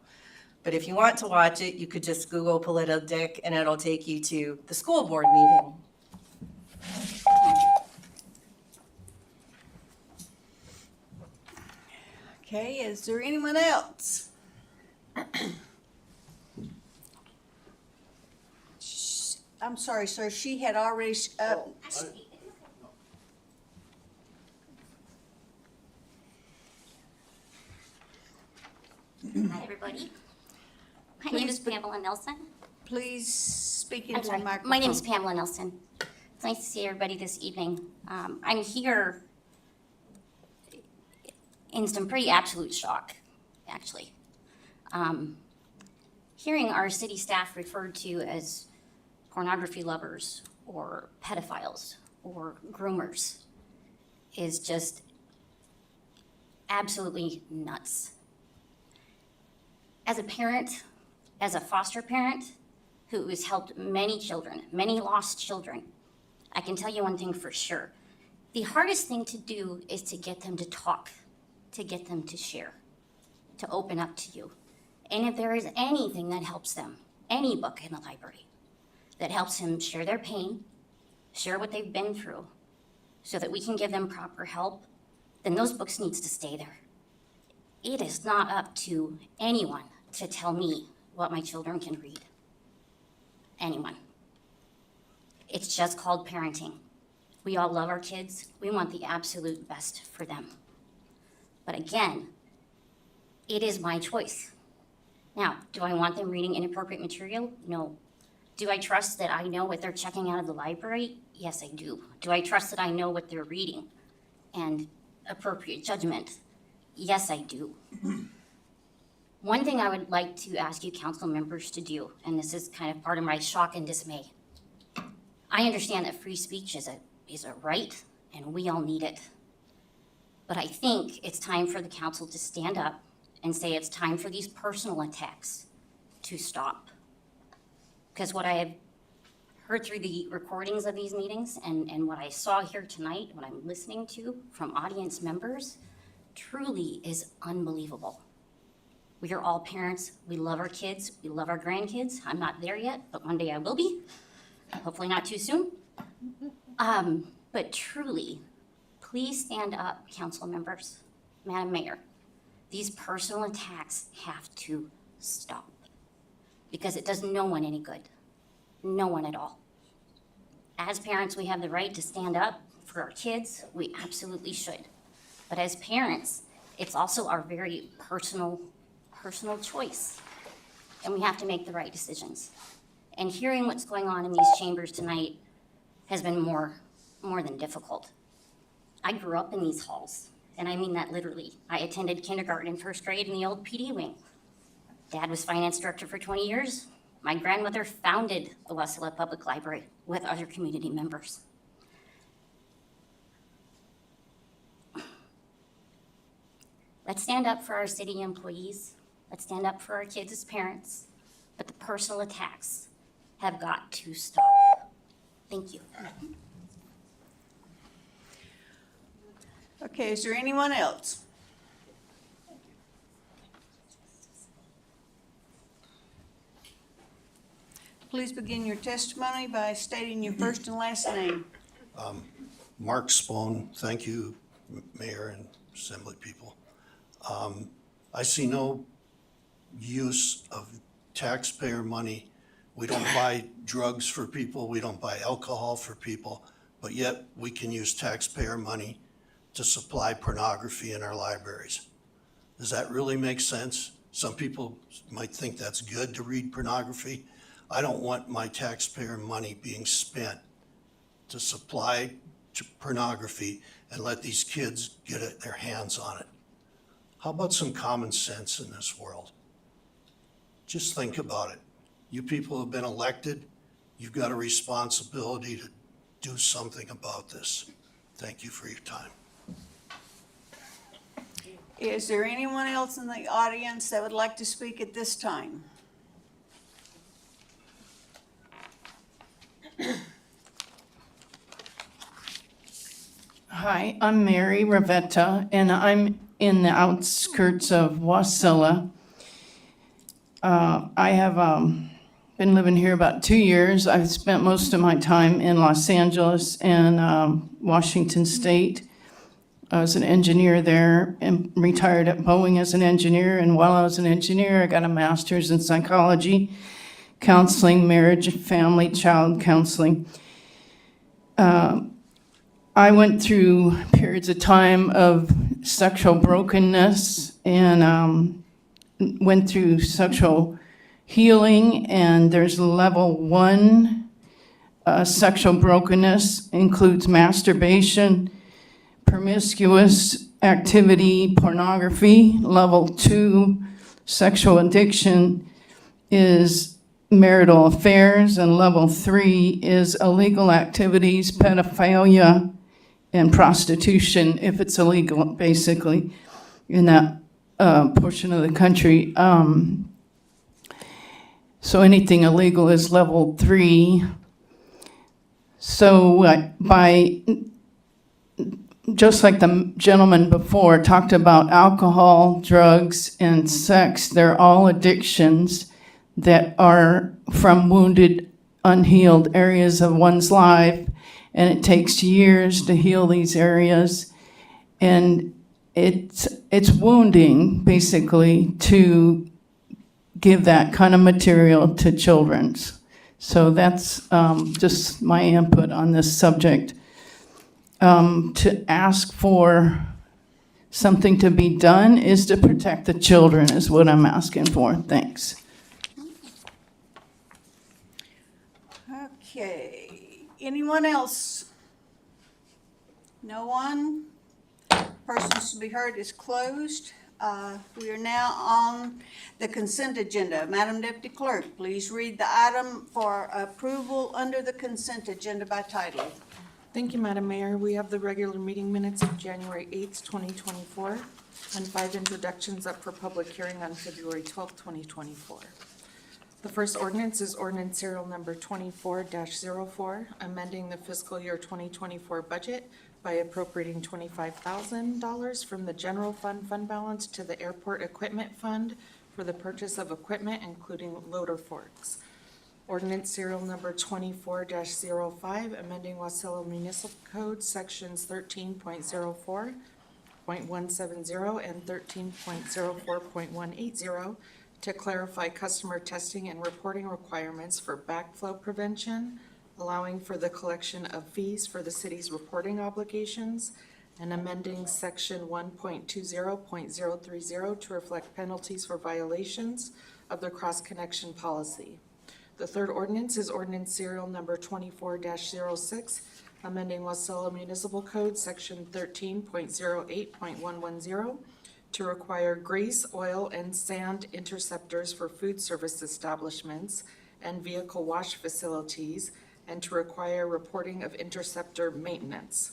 But if you want to watch it, you could just Google Politidic and it'll take you to the school board meeting.
Okay, is there anyone else? I'm sorry, sir, she had already,
Hi, everybody. My name is Pamela Nelson.
Please speak
I'm
into the
sorry.
microphone.
My name is Pamela Nelson. It's nice to see everybody this evening. I'm here in some pretty absolute shock, actually. Hearing our city staff referred to as pornography lovers or pedophiles or groomers is just absolutely nuts. As a parent, as a foster parent who has helped many children, many lost children, I can tell you one thing for sure. The hardest thing to do is to get them to talk, to get them to share, to open up to you. And if there is anything that helps them, any book in the library, that helps them share their pain, share what they've been through, so that we can give them proper help, then those books needs to stay there. It is not up to anyone to tell me what my children can read. Anyone. It's just called parenting. We all love our kids. We want the absolute best for them. But again, it is my choice. Now, do I want them reading inappropriate material? No. Do I trust that I know what they're checking out of the library? Yes, I do. Do I trust that I know what they're reading and appropriate judgment? Yes, I do. One thing I would like to ask you council members to do, and this is kind of part of my shock and dismay. I understand that free speech is a right, and we all need it. But I think it's time for the council to stand up and say it's time for these personal attacks to stop. Because what I have heard through the recordings of these meetings and what I saw here tonight, what I'm listening to from audience members, truly is unbelievable. We are all parents. We love our kids. We love our grandkids. I'm not there yet, but one day I will be. Hopefully not too soon. But truly, please stand up, council members, Madam Mayor. These personal attacks have to stop because it does no one any good. No one at all. As parents, we have the right to stand up for our kids. We absolutely should. But as parents, it's also our very personal choice. And we have to make the right decisions. And hearing what's going on in these chambers tonight has been more than difficult. I grew up in these halls, and I mean that literally. I attended kindergarten and first grade in the old PD wing. Dad was finance director for 20 years. My grandmother founded the Wasilla Public Library with other community members. Let's stand up for our city employees. Let's stand up for our kids as parents. But the personal attacks have got to stop. Thank you.
Okay, is there anyone else? Please begin your testimony by stating your first and last name.
Mark Spone, thank you, Mayor and Assembly people. I see no use of taxpayer money. We don't buy drugs for people, we don't buy alcohol for people, but yet we can use taxpayer money to supply pornography in our libraries. Does that really make sense? Some people might think that's good to read pornography. I don't want my taxpayer money being spent to supply pornography and let these kids get their hands on it. How about some common sense in this world? Just think about it. You people have been elected. You've got a responsibility to do something about this. Thank you for your time.
Is there anyone else in the audience that would like to speak at this time?
Hi, I'm Mary Retta, and I'm in the outskirts of Wasilla. I have been living here about 2 years. I've spent most of my time in Los Angeles and Washington State. I was an engineer there and retired at Boeing as an engineer. And while I was an engineer, I got a master's in psychology, counseling, marriage, family, child counseling. I went through periods of time of sexual brokenness and went through sexual healing, and there's level 1 sexual brokenness, includes masturbation, promiscuous activity, pornography. Level 2, sexual addiction, is marital affairs. And level 3 is illegal activities, pedophilia, and prostitution, if it's illegal, basically, in that portion of the country. So anything illegal is level 3. So just like the gentleman before talked about alcohol, drugs, and sex, they're all addictions that are from wounded, unhealed areas of one's life, and it takes years to heal these areas. And it's wounding, basically, to give that kind of material to children. So that's just my input on this subject. To ask for something to be done is to protect the children, is what I'm asking for. Thanks.
Okay, anyone else? No one? Persons to be heard is closed. We are now on the consent agenda. Madam Deputy Clerk, please read the item for approval under the consent agenda by title.
Thank you, Madam Mayor. We have the regular meeting minutes of January 8th, 2024, and 5 introductions up for public hearing on February 12th, 2024. The first ordinance is ordinance serial number 24-04, amending the fiscal year 2024 budget by appropriating $25,000 from the general fund balance to the airport equipment fund for the purchase of equipment, including loader forks. Ordinance serial number 24-05, amending Wasilla Municipal Code sections 13.04.170 and 13.04.180 to clarify customer testing and reporting requirements for backflow prevention, allowing for the collection of fees for the city's reporting obligations, and amending section 1.20.030 to reflect penalties for violations of the cross-connection policy. The third ordinance is ordinance serial number 24-06, amending Wasilla Municipal Code section 13.08.110 to require grease, oil, and sand interceptors for food service establishments and vehicle wash facilities, and to require reporting of interceptor maintenance.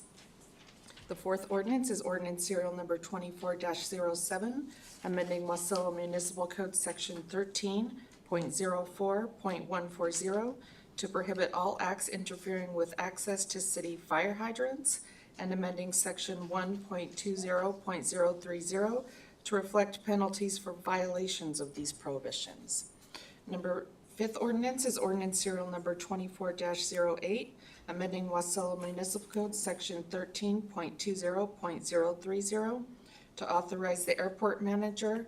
The fourth ordinance is ordinance serial number 24-07, amending Wasilla Municipal Code section 13.04.140 to prohibit all acts interfering with access to city fire hydrants, and amending section 1.20.030 to reflect penalties for violations of these prohibitions. Fifth ordinance is ordinance serial number 24-08, amending Wasilla Municipal Code section 13.20.030 to authorize the airport manager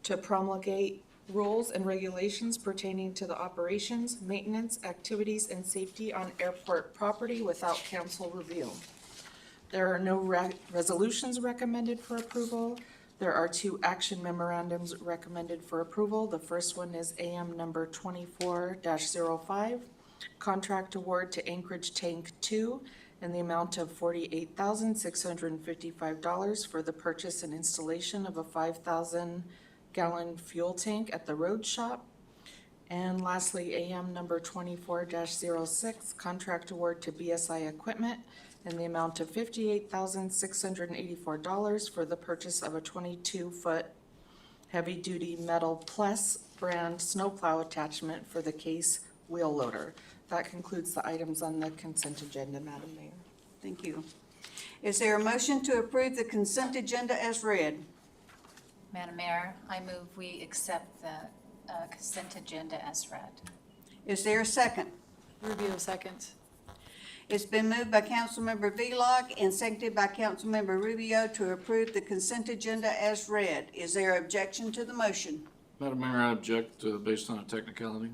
to promulgate rules and regulations pertaining to the operations, maintenance, activities, and safety on airport property without council review. There are no resolutions recommended for approval. There are 2 action memorandums recommended for approval. The first one is AM number 24-05, contract award to Anchorage Tank 2 in the amount of $48,655 for the purchase and installation of a 5,000-gallon fuel tank at the road shop. And lastly, AM number 24-06, contract award to BSI Equipment in the amount of $58,684 for the purchase of a 22-foot heavy-duty metal plus brand snowplow attachment for the case wheel loader. That concludes the items on the consent agenda, Madam Mayor.
Thank you. Is there a motion to approve the consent agenda as read?
Madam Mayor, I move we accept the consent agenda as read.
Is there a second?
Rubio, second.
It's been moved by Councilmember Vlog and seconded by Councilmember Rubio to approve the consent agenda as read. Is there objection to the motion?
Madam Mayor, I object based on a technicality,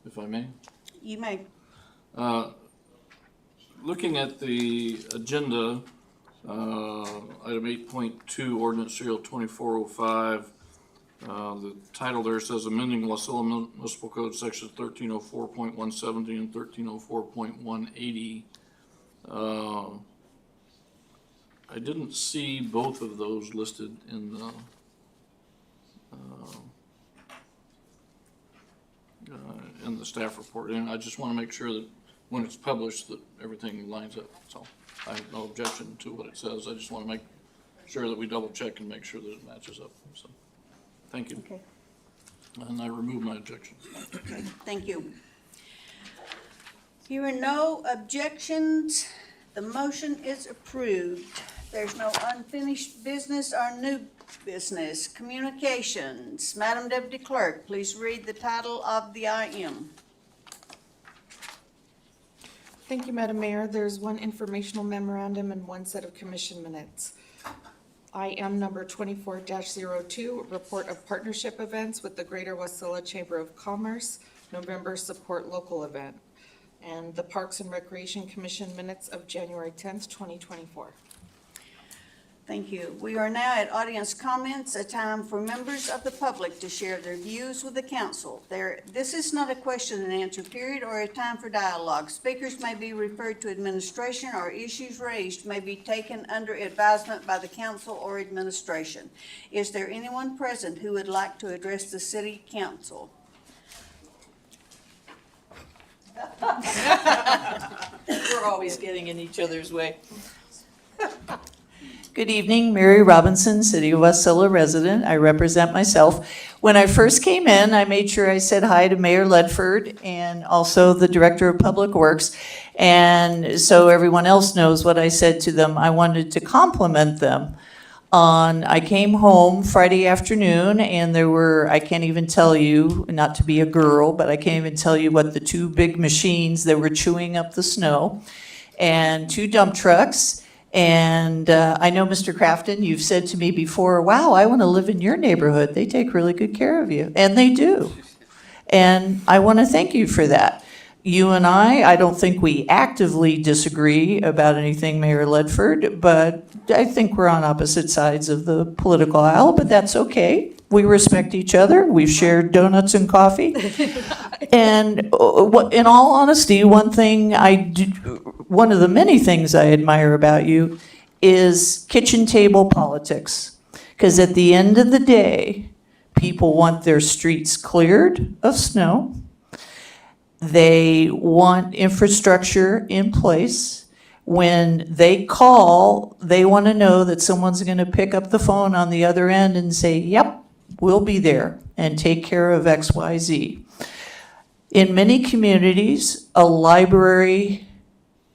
if I may.
You may.
Looking at the agenda, item 8.2, ordinance serial 2405, the title there says amending Wasilla Municipal Code section 1304.170 and 1304.180. I didn't see both of those listed in the staff report, and I just want to make sure that when it's published that everything lines up. So I have no objection to what it says. I just want to make sure that we double check and make sure that it matches up. So, thank you.
Okay.
And I remove my objection.
Okay, thank you. Hearing no objections, the motion is approved. There's no unfinished business or new business. Communications. Madam Deputy Clerk, please read the title of the IM.
Thank you, Madam Mayor. There's one informational memorandum and one set of commission minutes. IM number 24-02, report of partnership events with the Greater Wasilla Chamber of Commerce, November support local event, and the Parks and Recreation Commission minutes of January 10th, 2024.
Thank you. We are now at audience comments, a time for members of the public to share their views with the council. This is not a question and answer period or a time for dialogue. Speakers may be referred to administration, or issues raised may be taken under advisement by the council or administration. Is there anyone present who would like to address the city council?
We're always getting in each other's way. Good evening, Mary Robinson, City of Wasilla resident. I represent myself. When I first came in, I made sure I said hi to Mayor Ledford and also the Director of Public Works. And so everyone else knows what I said to them. I wanted to compliment them I came home Friday afternoon and there were, I can't even tell you, not to be a girl, but I can't even tell you what the two big machines that were chewing up the snow, and two dump trucks. And I know, Mr. Crafton, you've said to me before, wow, I want to live in your neighborhood. They take really good care of you. And they do. And I want to thank you for that. You and I don't think we actively disagree about anything, Mayor Ledford, but I think we're on opposite sides of the political aisle, but that's okay. We respect each other. We've shared donuts and coffee. And in all honesty, one of the many things I admire about you is kitchen table politics. Because at the end of the day, people want their streets cleared of snow. They want infrastructure in place. When they call, they want to know that someone's going to pick up the phone on the other end and say, yep, we'll be there and take care of X, Y, Z. In many communities, a library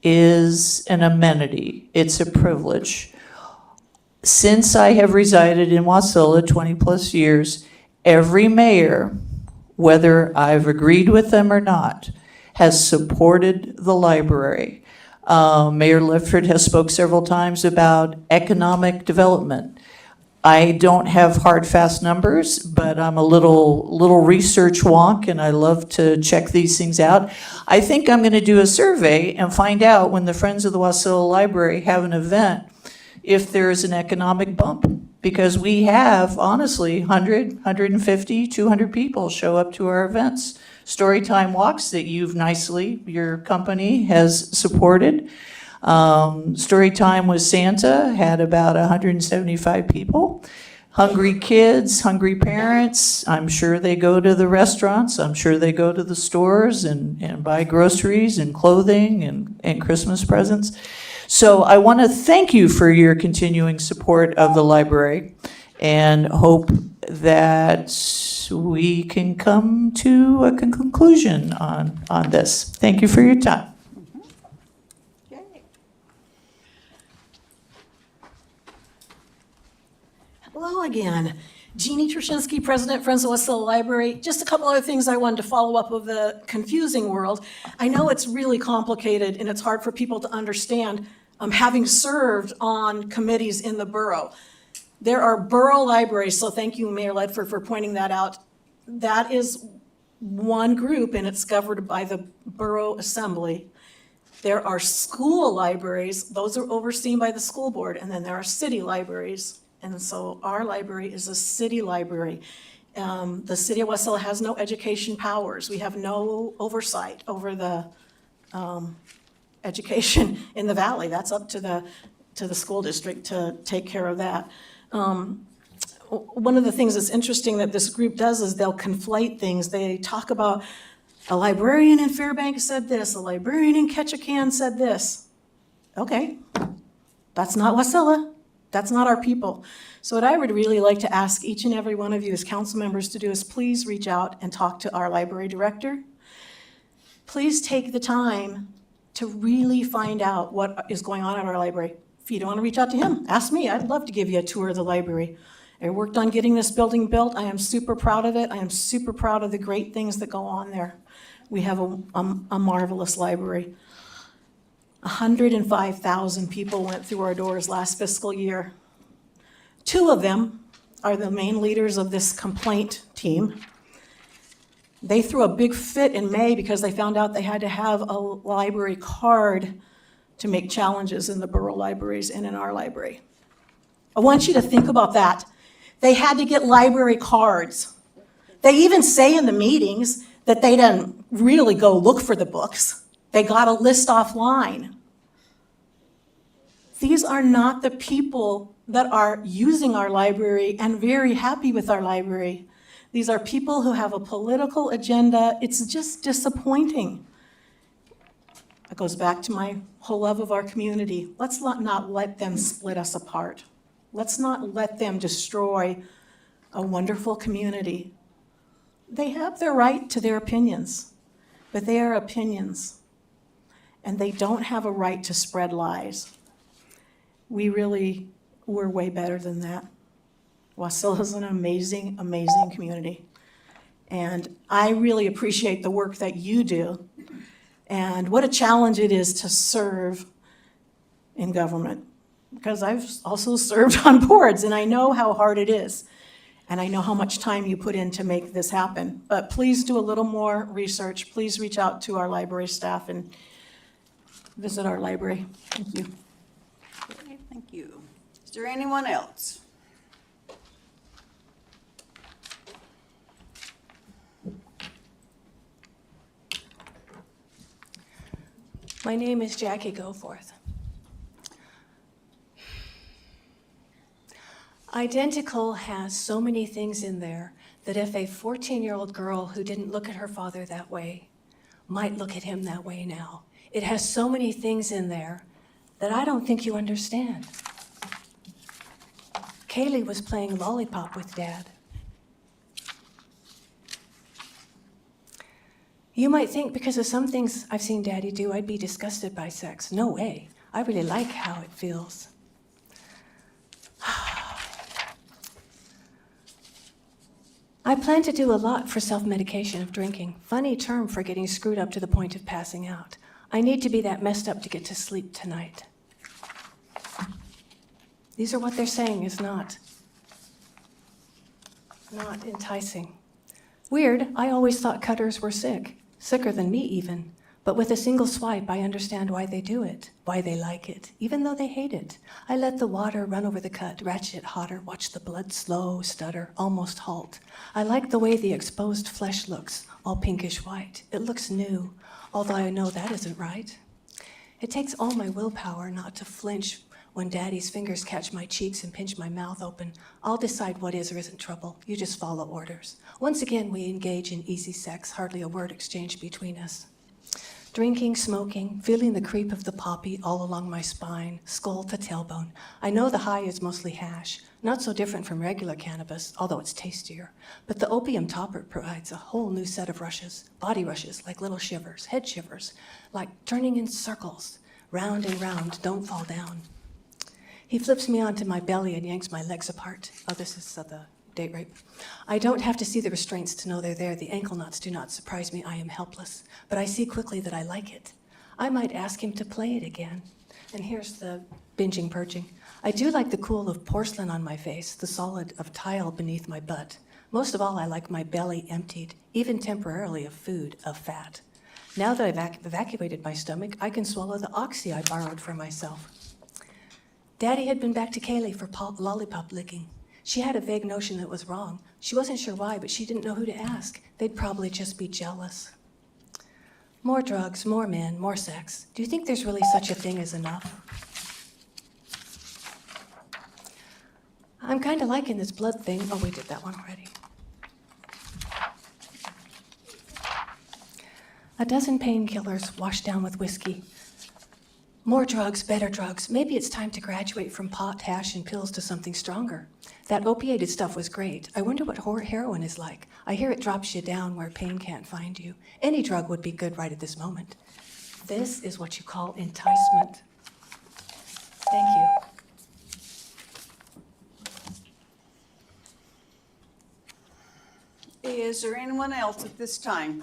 is an amenity. It's a privilege. Since I have resided in Wasilla 20 plus years, every mayor, whether I've agreed with them or not, has supported the library. Mayor Ledford has spoke several times about economic development. I don't have hard, fast numbers, but I'm a little research wonk, and I love to check these things out. I think I'm going to do a survey and find out when the Friends of the Wasilla Library have an event if there's an economic bump. Because we have, honestly, 100, 150, 200 people show up to our events. Storytime walks that your company has supported. Storytime with Santa had about 175 people. Hungry kids, hungry parents, I'm sure they go to the restaurants, I'm sure they go to the stores and buy groceries and clothing and Christmas presents. So I want to thank you for your continuing support of the library and hope that we can come to a conclusion on this. Thank you for your time.
Okay.
Hello again. Jeie Trinsky, President, Friends of Wasilla Library. Just a couple other things I wanted to follow up of the confusing world. I know it's really complicated and it's hard for people to understand, having served on committees in the borough. There are borough libraries, so thank you, Mayor Ledford, for pointing that out. That is one group and it's governed by the borough assembly. There are school libraries, those are overseen by the school board, and then there are city libraries. And so our library is a city library. The city of Wasilla has no education powers. We have no oversight over the education in the valley. That's up to to the school district to take care of that. One of the things that's interesting that this group does is they'll conflate things. They talk about a librarian in Fairbanks said this, a librarian in Ketchikan said this. Okay, that's not Wasilla. That's not our people. So what I would really like to ask each and every one of you as council members to do is please reach out and talk to our library director. Please take the time to really find out what is going on at our library. If you don't want to reach out to him, ask me. I'd love to give you a tour of the library. I worked on getting this building built. I am super proud of it. I am super proud of the great things that go on there. We have a marvelous library. 105,000 people went through our doors last fiscal year. 2 of them are the main leaders of this complaint team. They threw a big fit in May because they found out they had to have a library card to make challenges in the borough libraries and in our library. I want you to think about that. They had to get library cards. They even say in the meetings that they didn't really go look for the books. They got a list offline. These are not the people that are using our library and very happy with our library. These are people who have a political agenda. It's just disappointing. It goes back to my whole love of our community. Let's not let them split us apart. Let's not let them destroy a wonderful community. They have their right to their opinions, but they are opinions, and they don't have a right to spread lies. We're way better than that. Wasilla is an amazing, amazing community. And I really appreciate the work that you do and what a challenge it is to serve in government. Because I've also served on boards and I know how hard it is. And I know how much time you put in to make this happen. But please do a little more research. Please reach out to our library staff and visit our library. Thank you.
Okay, thank you. Is there anyone else?
My name is Jackie Gforth. Identical has so many things in there that if a 14-year-old girl who didn't look at her father that way might look at him that way now. It has so many things in there that I don't think you understand. Kaylee was playing lollipop with Dad. You might think because of some things I've seen Daddy do, I'd be disgusted by sex. No way. I really like how it feels. I plan to do a lot for self-medication of drinking. Funny term for getting screwed up to the point of passing out. I need to be that messed up to get to sleep tonight. These are what they're saying is not enticing. Weird, I always thought cutters were sick. Sicker than me even. But with a single swipe, I understand why they do it, why they like it, even though they hate it. I let the water run over the cut, ratchet it hotter, watch the blood slow, stutter, almost halt. I like the way the exposed flesh looks, all pinkish white. It looks new, although I know that isn't right. It takes all my willpower not to flinch when Daddy's fingers catch my cheeks and pinch my mouth open. I'll decide what is or isn't trouble. You just follow orders. Once again, we engage in easy sex, hardly a word exchanged between us. Drinking, smoking, feeling the creep of the poppy all along my spine, skull to tailbone. I know the high is mostly hash, not so different from regular cannabis, although it's tastier. But the opium topper provides a whole new set of rushes, body rushes like little shivers, head shivers, like turning in circles, round and round, don't fall down. He flips me onto my belly and yanks my legs apart. Oh, this is the date rape. I don't have to see the restraints to know they're there. The ankle knots do not surprise me. I am helpless. But I see quickly that I like it. I might ask him to play it again. And here's the binging purging. I do like the cool of porcelain on my face, the solid of tile beneath my butt. Most of all, I like my belly emptied, even temporarily, of food, of fat. Now that I've evacuated my stomach, I can swallow the oxy I borrowed for myself. Daddy had been back to Kaylee for lollipop licking. She had a vague notion that was wrong. She wasn't sure why, but she didn't know who to ask. They'd probably just be jealous. More drugs, more men, more sex. Do you think there's really such a thing as enough? I'm kind of liking this blood thing. Oh, we did that one already. A dozen painkillers washed down with whiskey. More drugs, better drugs. Maybe it's time to graduate from pot, hash, and pills to something stronger. That opiated stuff was great. I wonder what heroin is like. I hear it drops you down where pain can't find you. Any drug would be good right at this moment. This is what you call enticement. Thank you.
Is there anyone else at this time?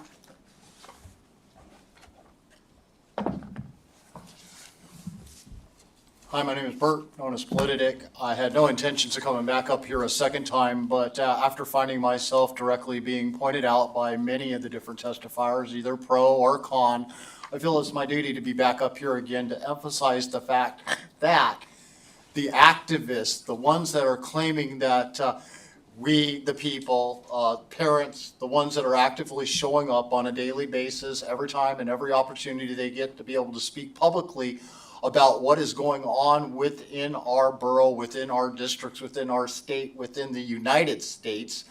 Hi, my name is Bert, known as Preceding. I had no intentions of coming back up here a second time, but after finding myself directly being pointed out by many of the different testifiers, either pro or con, I feel it's my duty to be back up here again to emphasize the fact that the activists, the ones that are claiming that we, the people, parents, the ones that are actively showing up on a daily basis, every time and every opportunity they get to be able to speak publicly about what is going on within our borough, within our districts, within our state, within the United States,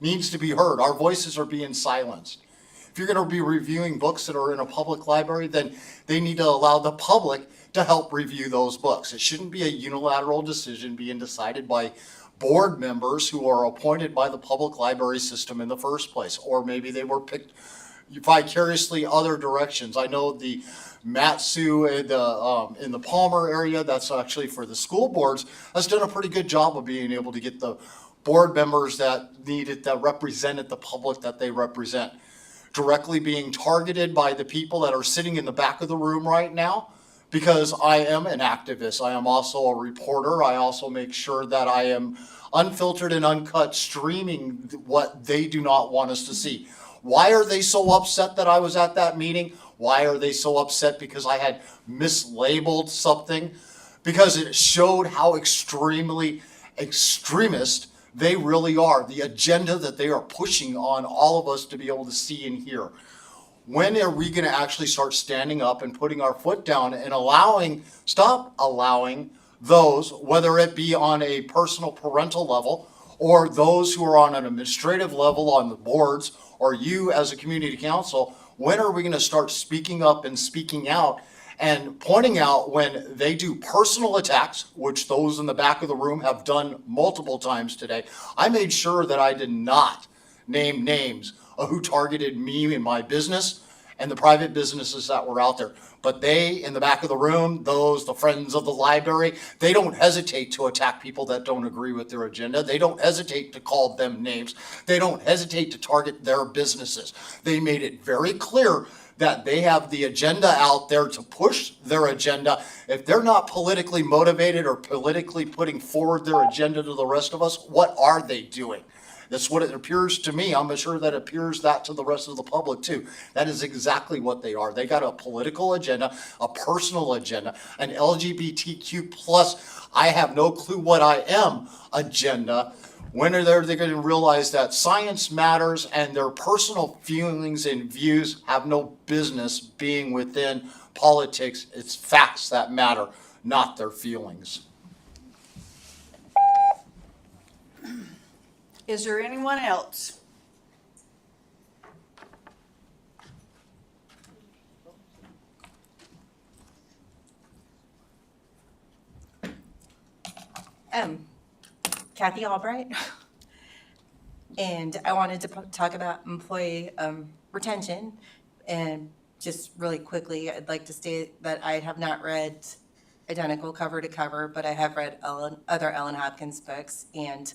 needs to be heard. Our voices are being silenced. If you're going to be reviewing books that are in a public library, then they need to allow the public to help review those books. It shouldn't be a unilateral decision being decided by board members who are appointed by the public library system in the first place, or maybe they were picked vicariously other directions. I know the Matsu in the Palmer area, that's actually for the school boards, has done a pretty good job of being able to get the board members that needed, that represented the public that they represent, directly being targeted by the people that are sitting in the back of the room right now. Because I am an activist, I am also a reporter, I also make sure that I am unfiltered and uncut streaming what they do not want us to see. Why are they so upset that I was at that meeting? Why are they so upset because I had mislabeled something? Because it showed how extremely extremist they really are, the agenda that they are pushing on all of us to be able to see and hear. When are we going to actually start standing up and putting our foot down and stop allowing those, whether it be on a personal parental level or those who are on an administrative level on the boards or you as a community council, when are we going to start speaking up and speaking out and pointing out when they do personal attacks, which those in the back of the room have done multiple times today? I made sure that I did not name names of who targeted me and my business and the private businesses that were out there. But they, in the back of the room, the friends of the library, they don't hesitate to attack people that don't agree with their agenda. They don't hesitate to call them names. They don't hesitate to target their businesses. They made it very clear that they have the agenda out there to push their agenda. If they're not politically motivated or politically putting forward their agenda to the rest of us, what are they doing? That's what it appears to me. I'm sure that appears that to the rest of the public too. That is exactly what they are. They got a political agenda, a personal agenda, an LGBTQ plus, I have no clue what I am agenda. When are they going to realize that science matters and their personal feelings and views have no business being within politics? It's facts that matter, not their feelings.
Is there anyone else?
Kathy Albright. And I wanted to talk about employee retention. And just really quickly, I'd like to state that I have not read Identical cover to cover, but I have read other Ellen Hopkins books, and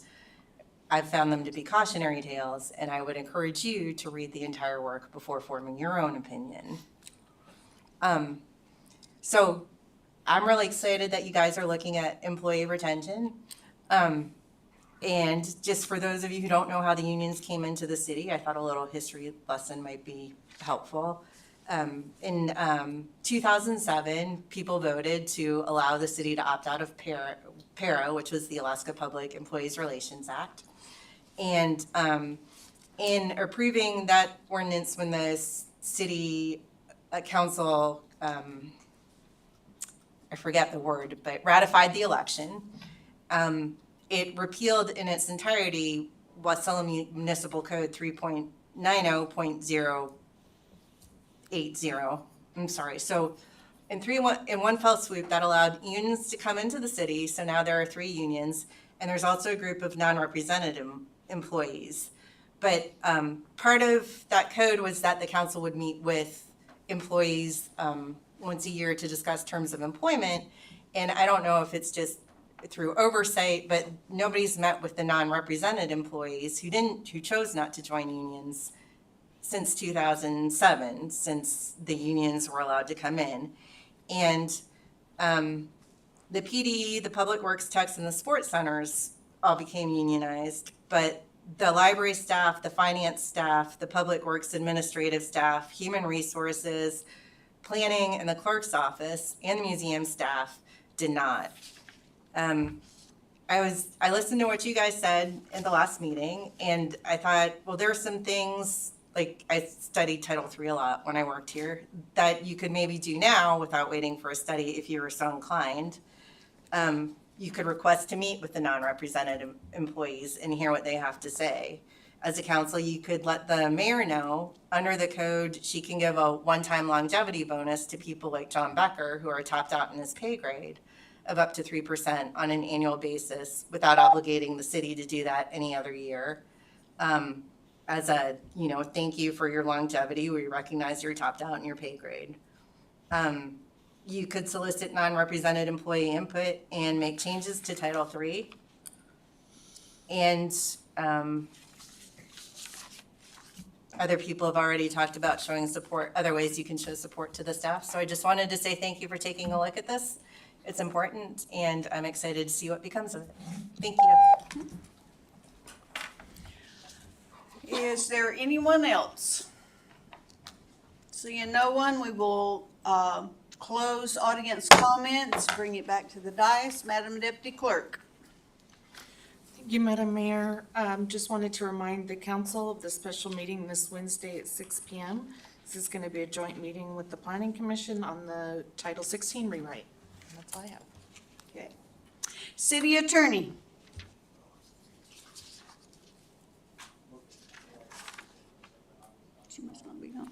I've found them to be cautionary tales, and I would encourage you to read the entire work before forming your own opinion. So I'm really excited that you guys are looking at employee retention. And just for those of you who don't know how the unions came into the city, I thought a little history lesson might be helpful. In 2007, people voted to allow the city to opt out of PARA, which was the Alaska Public Employees Relations Act. And in approving that ordinance, when the city council, I forget the word, but ratified the election,
it repealed in its entirety Wasilla Municipal Code 3.90.080. I'm sorry. So in one fell swoop, that allowed unions to come into the city. So now there are 3 unions, and there's also a group of non-represented employees. But part of that code was that the council would meet with employees once a year to discuss terms of employment. And I don't know if it's just through oversight, but nobody's met with the non-represented employees who chose not to join unions since 2007, since the unions were allowed to come in. And the PD, the Public Works Techs, and the sports centers all became unionized, but the library staff, the finance staff, the Public Works administrative staff, human resources, planning, and the clerk's office, and the museum staff did not. I listened to what you guys said in the last meeting, and I thought, well, there are some things, like I studied Title III a lot when I worked here, that you could maybe do now without waiting for a study if you were so inclined. You could request to meet with the non-represented employees and hear what they have to say. As a council, you could let the mayor know, under the code, she can give a one-time longevity bonus to people like John Becker, who are topped out in his pay grade, of up to 3% on an annual basis without obligating the city to do that any other year. As a, thank you for your longevity. We recognize you're topped out in your pay grade. You could solicit non-represented employee input and make changes to Title III. And other people have already talked about showing support, other ways you can show support to the staff. So I just wanted to say thank you for taking a look at this. It's important, and I'm excited to see what becomes of it. Thank you.
Is there anyone else? Seeing no one, we will close audience comments, bring it back to the dais. Madam Deputy Clerk.
Thank you, Madam Mayor. Just wanted to remind the council of the special meeting this Wednesday at 6 p.m. This is going to be a joint meeting with the Planning Commission on the Title 16 rewrite. And that's all I have.
Okay. City Attorney. She must not be on.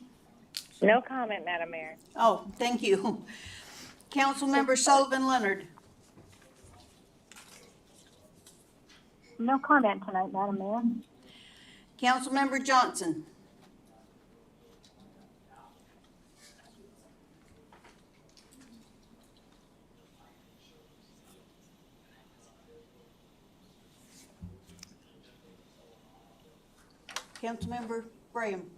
No comment, Madam Mayor.
Oh, thank you. Councilmember Sullivan Leonard.
No comment tonight, Madam Mayor.
Councilmember Johnson. Councilmember Graham.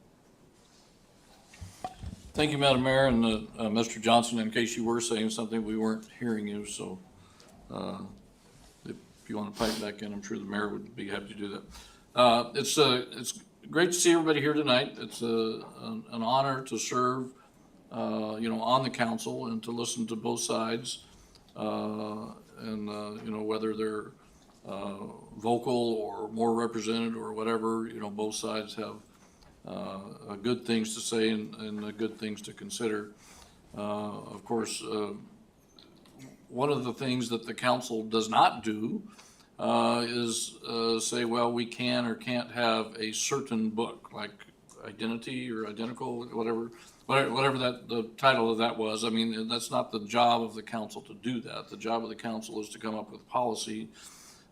Thank you, Madam Mayor, and Mr. Johnson, in case you were saying something, we weren't hearing you, so if you want to pipe back in, I'm sure the mayor would be happy to do that. It's great to see everybody here tonight. It's an honor to serve, on the council and to listen to both sides, and whether they're vocal or more represented or whatever, both sides have good things to say and good things to consider. Of course, one of the things that the council does not do is say, well, we can or can't have a certain book, like identity or identical, whatever that the title of that was. I mean, that's not the job of the council to do that. The job of the council is to come up with policy,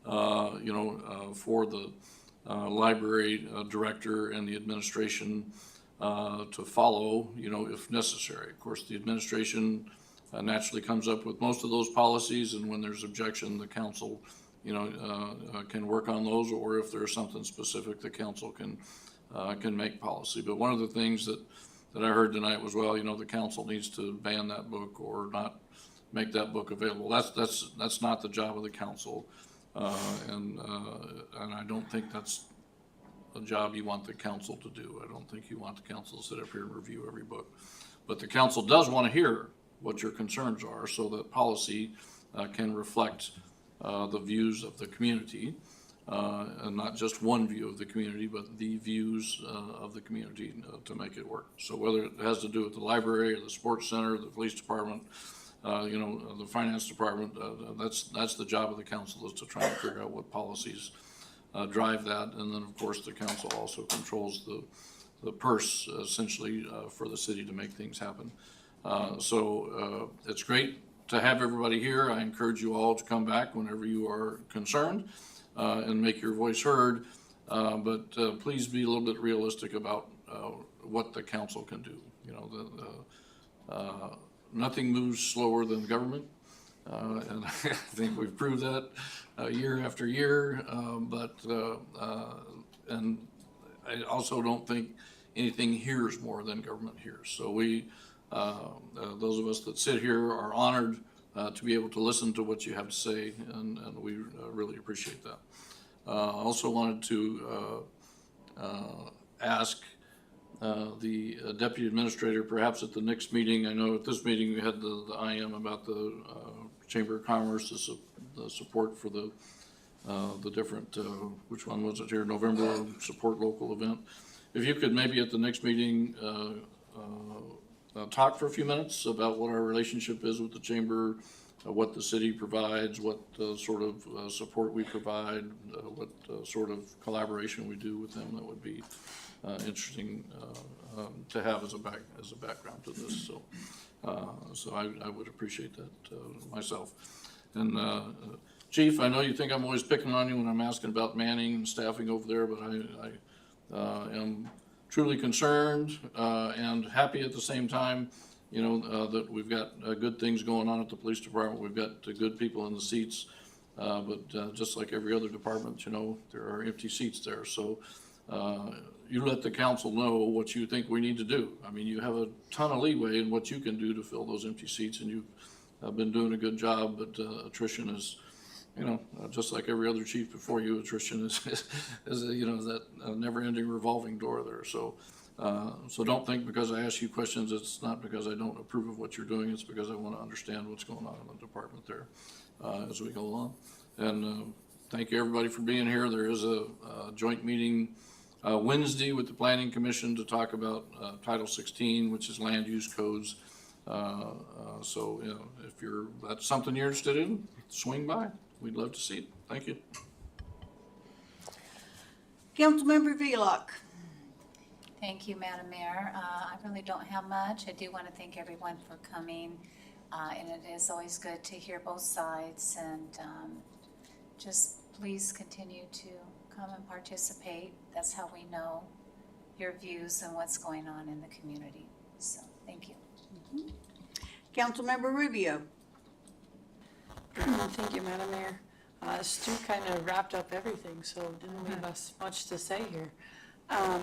for the library director and the administration to follow, if necessary. Of course, the administration naturally comes up with most of those policies, and when there's objection, the council, can work on those, or if there's something specific, the council can make policy. But one of the things that I heard tonight was, well, the council needs to ban that book or not make that book available. That's not the job of the council. And I don't think that's a job you want the council to do. I don't think you want the council to sit up here and review every book. But the council does want to hear what your concerns are so that policy can reflect the views of the community, and not just one view of the community, but the views of the community to make it work. So whether it has to do with the library or the sports center, the police department, the finance department, that's the job of the council, is to try and figure out what policies drive that. And then, of course, the council also controls the purse, essentially, for the city to make things happen. So it's great to have everybody here. I encourage you all to come back whenever you are concerned and make your voice heard. But please be a little bit realistic about what the council can do. Nothing moves slower than government, and I think we've proved that year after year. And I also don't think anything hears more than government hears. So those of us that sit here are honored to be able to listen to what you have to say, and we really appreciate that. I also wanted to ask the deputy administrator, perhaps at the next meeting. I know at this meeting we had the IM about the Chamber of Commerce, the support for the different, which one was it here, November support local event. If you could maybe at the next meeting talk for a few minutes about what our relationship is with the Chamber, what the city provides, what sort of support we provide, what sort of collaboration we do with them, that would be interesting to have as a background to this. So I would appreciate that myself. And Chief, I know you think I'm always picking on you when I'm asking about manning and staffing over there, but I am truly concerned and happy at the same time, that we've got good things going on at the police department. We've got good people in the seats, but just like every other department, there are empty seats there. So you let the council know what you think we need to do. I mean, you have a ton of leeway in what you can do to fill those empty seats, and you've been doing a good job, but attrition is, just like every other chief before you, attrition is that never-ending revolving door there. So don't think because I ask you questions, it's not because I don't approve of what you're doing. It's because I want to understand what's going on in the department there as we go along. And thank you, everybody, for being here. There is a joint meeting Wednesday with the Planning Commission to talk about Title 16, which is land use codes. So if that's something you're interested in, swing by. We'd love to see it. Thank you.
Councilmember Vlock.
Thank you, Madam Mayor. I really don't have much. I do want to thank everyone for coming, and it is always good to hear both sides, and just please continue to come and participate. That's how we know your views and what's going on in the community. So, thank you.
Mm-hmm. Councilmember Rubio.
Thank you, Madam Mayor. Stu kind of wrapped up everything, so didn't leave us much to say here.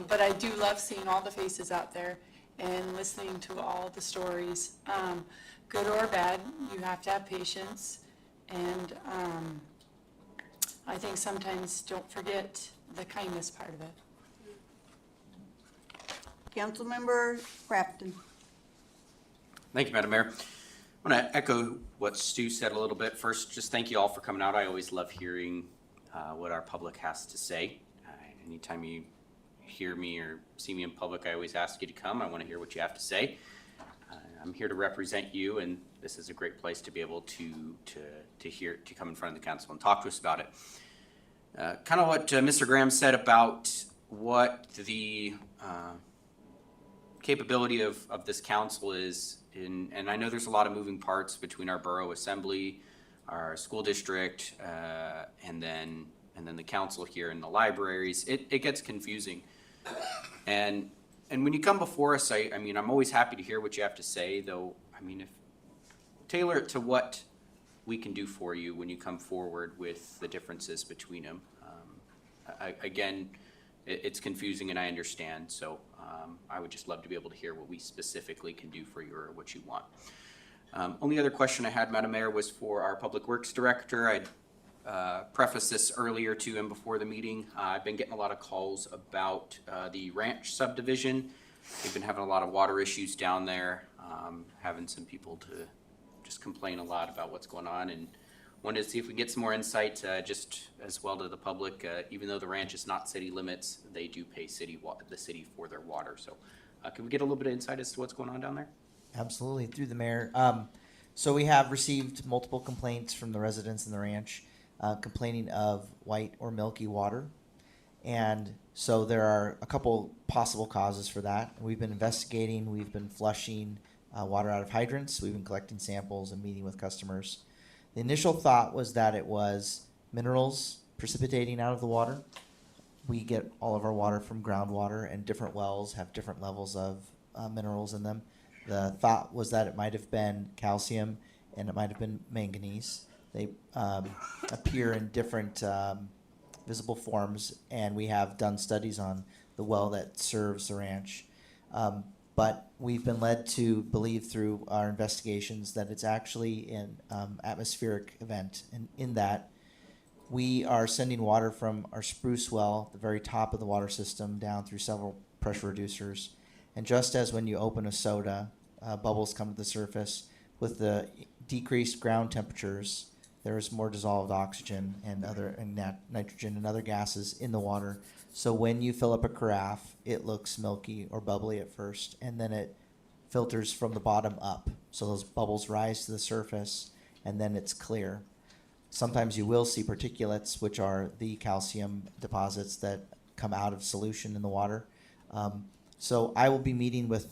But I do love seeing all the faces out there and listening to all the stories. Good or bad, you have to have patience. And I think sometimes don't forget the kindness part of it.
Councilmember Crafton.
Thank you, Madam Mayor. I want to echo what Stu said a little bit. First, just thank you all for coming out. I always love hearing what our public has to say. Anytime you hear me or see me in public, I always ask you to come. I want to hear what you have to say. I'm here to represent you, and this is a great place to be able to come in front of the council and talk to us about it. Kind of what Mr. Graham said about what the capability of this council is, and I know there's a lot of moving parts between our borough assembly, our school district, and then the council here in the libraries. It gets confusing. And when you come before us, I mean, I'm always happy to hear what you have to say, though. I mean, if tailor it to what we can do for you when you come forward with the differences between them. Again, it's confusing, and I understand. So I would just love to be able to hear what we specifically can do for you or what you want. Only other question I had, Madam Mayor, was for our Public Works Director. I'd prefaced this earlier to him before the meeting. I've been getting a lot of calls about the ranch subdivision. We've been having a lot of water issues down there, having some people to just complain a lot about what's going on, and wanted to see if we can get some more insight just as well to the public. Even though the ranch is not city limits, they do pay the city for their water. So can we get a little bit of insight as to what's going on down there?
Absolutely, through the mayor.
So we have received multiple complaints from the residents in the ranch complaining of white or milky water. And so there are a couple possible causes for that. We've been investigating, we've been flushing water out of hydrants, we've been collecting samples and meeting with customers. The initial thought was that it was minerals precipitating out of the water. We get all of our water from groundwater, and different wells have different levels of minerals in them. The thought was that it might have been calcium and it might have been manganese. They appear in different visible forms, and we have done studies on the well that serves the ranch. But we've been led to believe through our investigations that it's actually an atmospheric event, and in that we are sending water from our spruce well, the very top of the water system, down through several pressure reducers. And just as when you open a soda, bubbles come to the surface, with the decreased ground temperatures, there is more dissolved oxygen and nitrogen and other gases in the water. So when you fill up a carafe, it looks milky or bubbly at first, and then it filters from the bottom up. So those bubbles rise to the surface, and then it's clear. Sometimes you will see particulates, which are the calcium deposits that come out of solution in the water. So I will be meeting with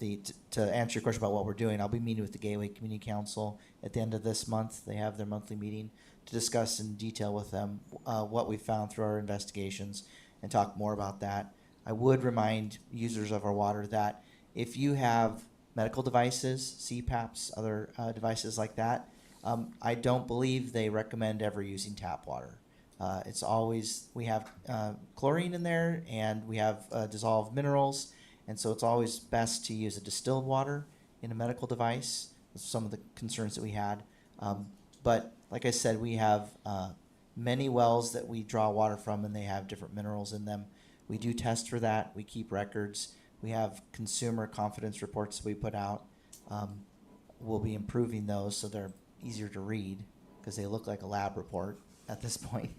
to answer your question about what we're doing, I'll be meeting with the Gateway Community Council at the end of this month. They have their monthly meeting to discuss in detail with them what we found through our investigations and talk more about that. I would remind users of our water that if you have medical devices, CPAPs, other devices like that, I don't believe they recommend ever using tap water. It's always, we have chlorine in there, and we have dissolved minerals, and so it's always best to use a distilled water in a medical device. That's some of the concerns that we had. But like I said, we have many wells that we draw water from, and they have different minerals in them. We do test for that. We keep records. We have consumer confidence reports that we put out. We'll be improving those so they're easier to read, because they look like a lab report at this point.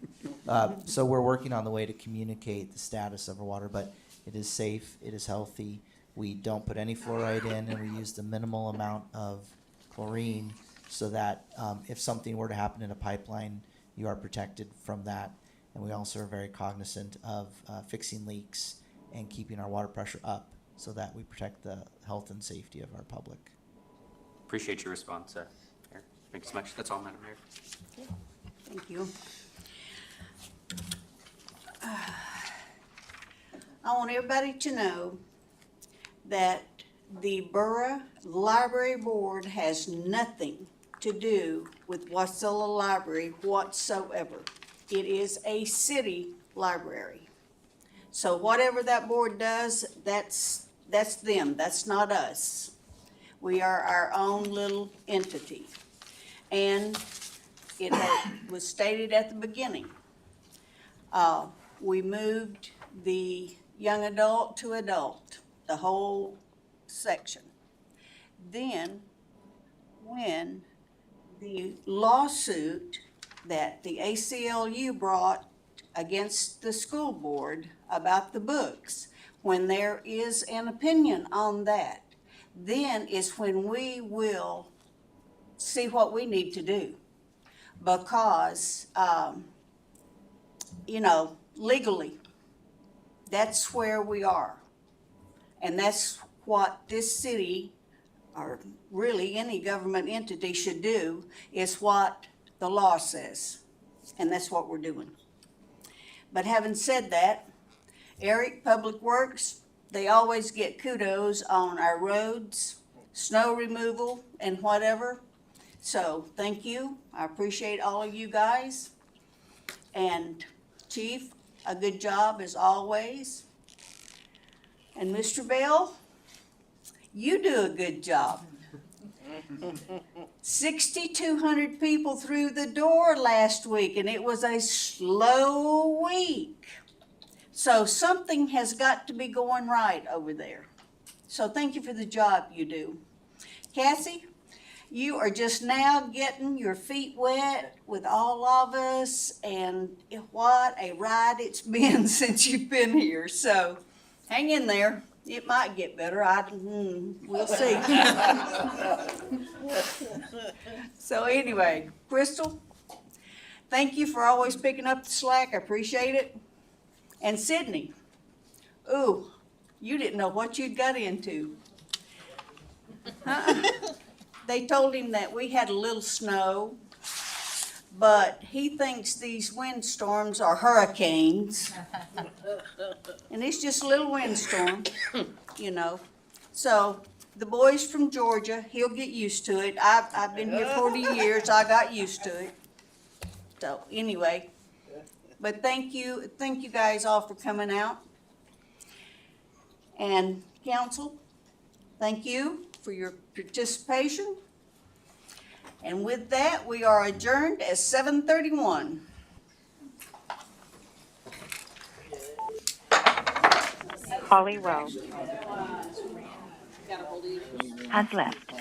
So we're working on the way to communicate the status of our water, but it is safe, it is healthy. We don't put any fluoride in, and we use the minimal amount of chlorine so that if something were to happen in a pipeline, you are protected from that. And we also are very cognizant of fixing leaks and keeping our water pressure up so that we protect the health and safety of our public.
Appreciate your response, Mayor. Thank you so much. That's all, Madam Mayor.
Thank you. I want everybody to know that the Borough Library Board has nothing to do with Wasilla Library whatsoever. It is a city library. So whatever that board does, that's them, that's not us. We are our own little entity. And it was stated at the beginning. We moved the young adult to adult, the whole section. Then, when the lawsuit that the ACLU brought against the school board about the books, when there is an opinion on that, then is when we will see what we need to do. Because, legally, that's where we are. And that's what this city, or really any government entity, should do, is what the law says. And that's what we're doing. But having said that, Eric, Public Works, they always get kudos on our roads, snow removal, and whatever. So thank you. I appreciate all of you guys. And Chief, a good job as always. And Mr. Bell, you do a good job. 6,200 people through the door last week, and it was a slow week. So something has got to be going right over there. So thank you for the job you do. Cassie, you are just now getting your feet wet with all of us, and what a ride it's been since you've been here. So hang in there. It might get better, we'll see. So anyway, Crystal, thank you for always picking up the slack, I appreciate it. And Sydney, ooh, you didn't know what you'd got into. They told him that we had a little snow, but he thinks these windstorms are hurricanes. And it's just a little windstorm, you know. So the boy's from Georgia, he'll get used to it. I've been here 40 years, I got used to it. So anyway, but thank you guys all for coming out. And council, thank you for your participation. And with that, we are adjourned at 7:31.
Holly Rowe has left.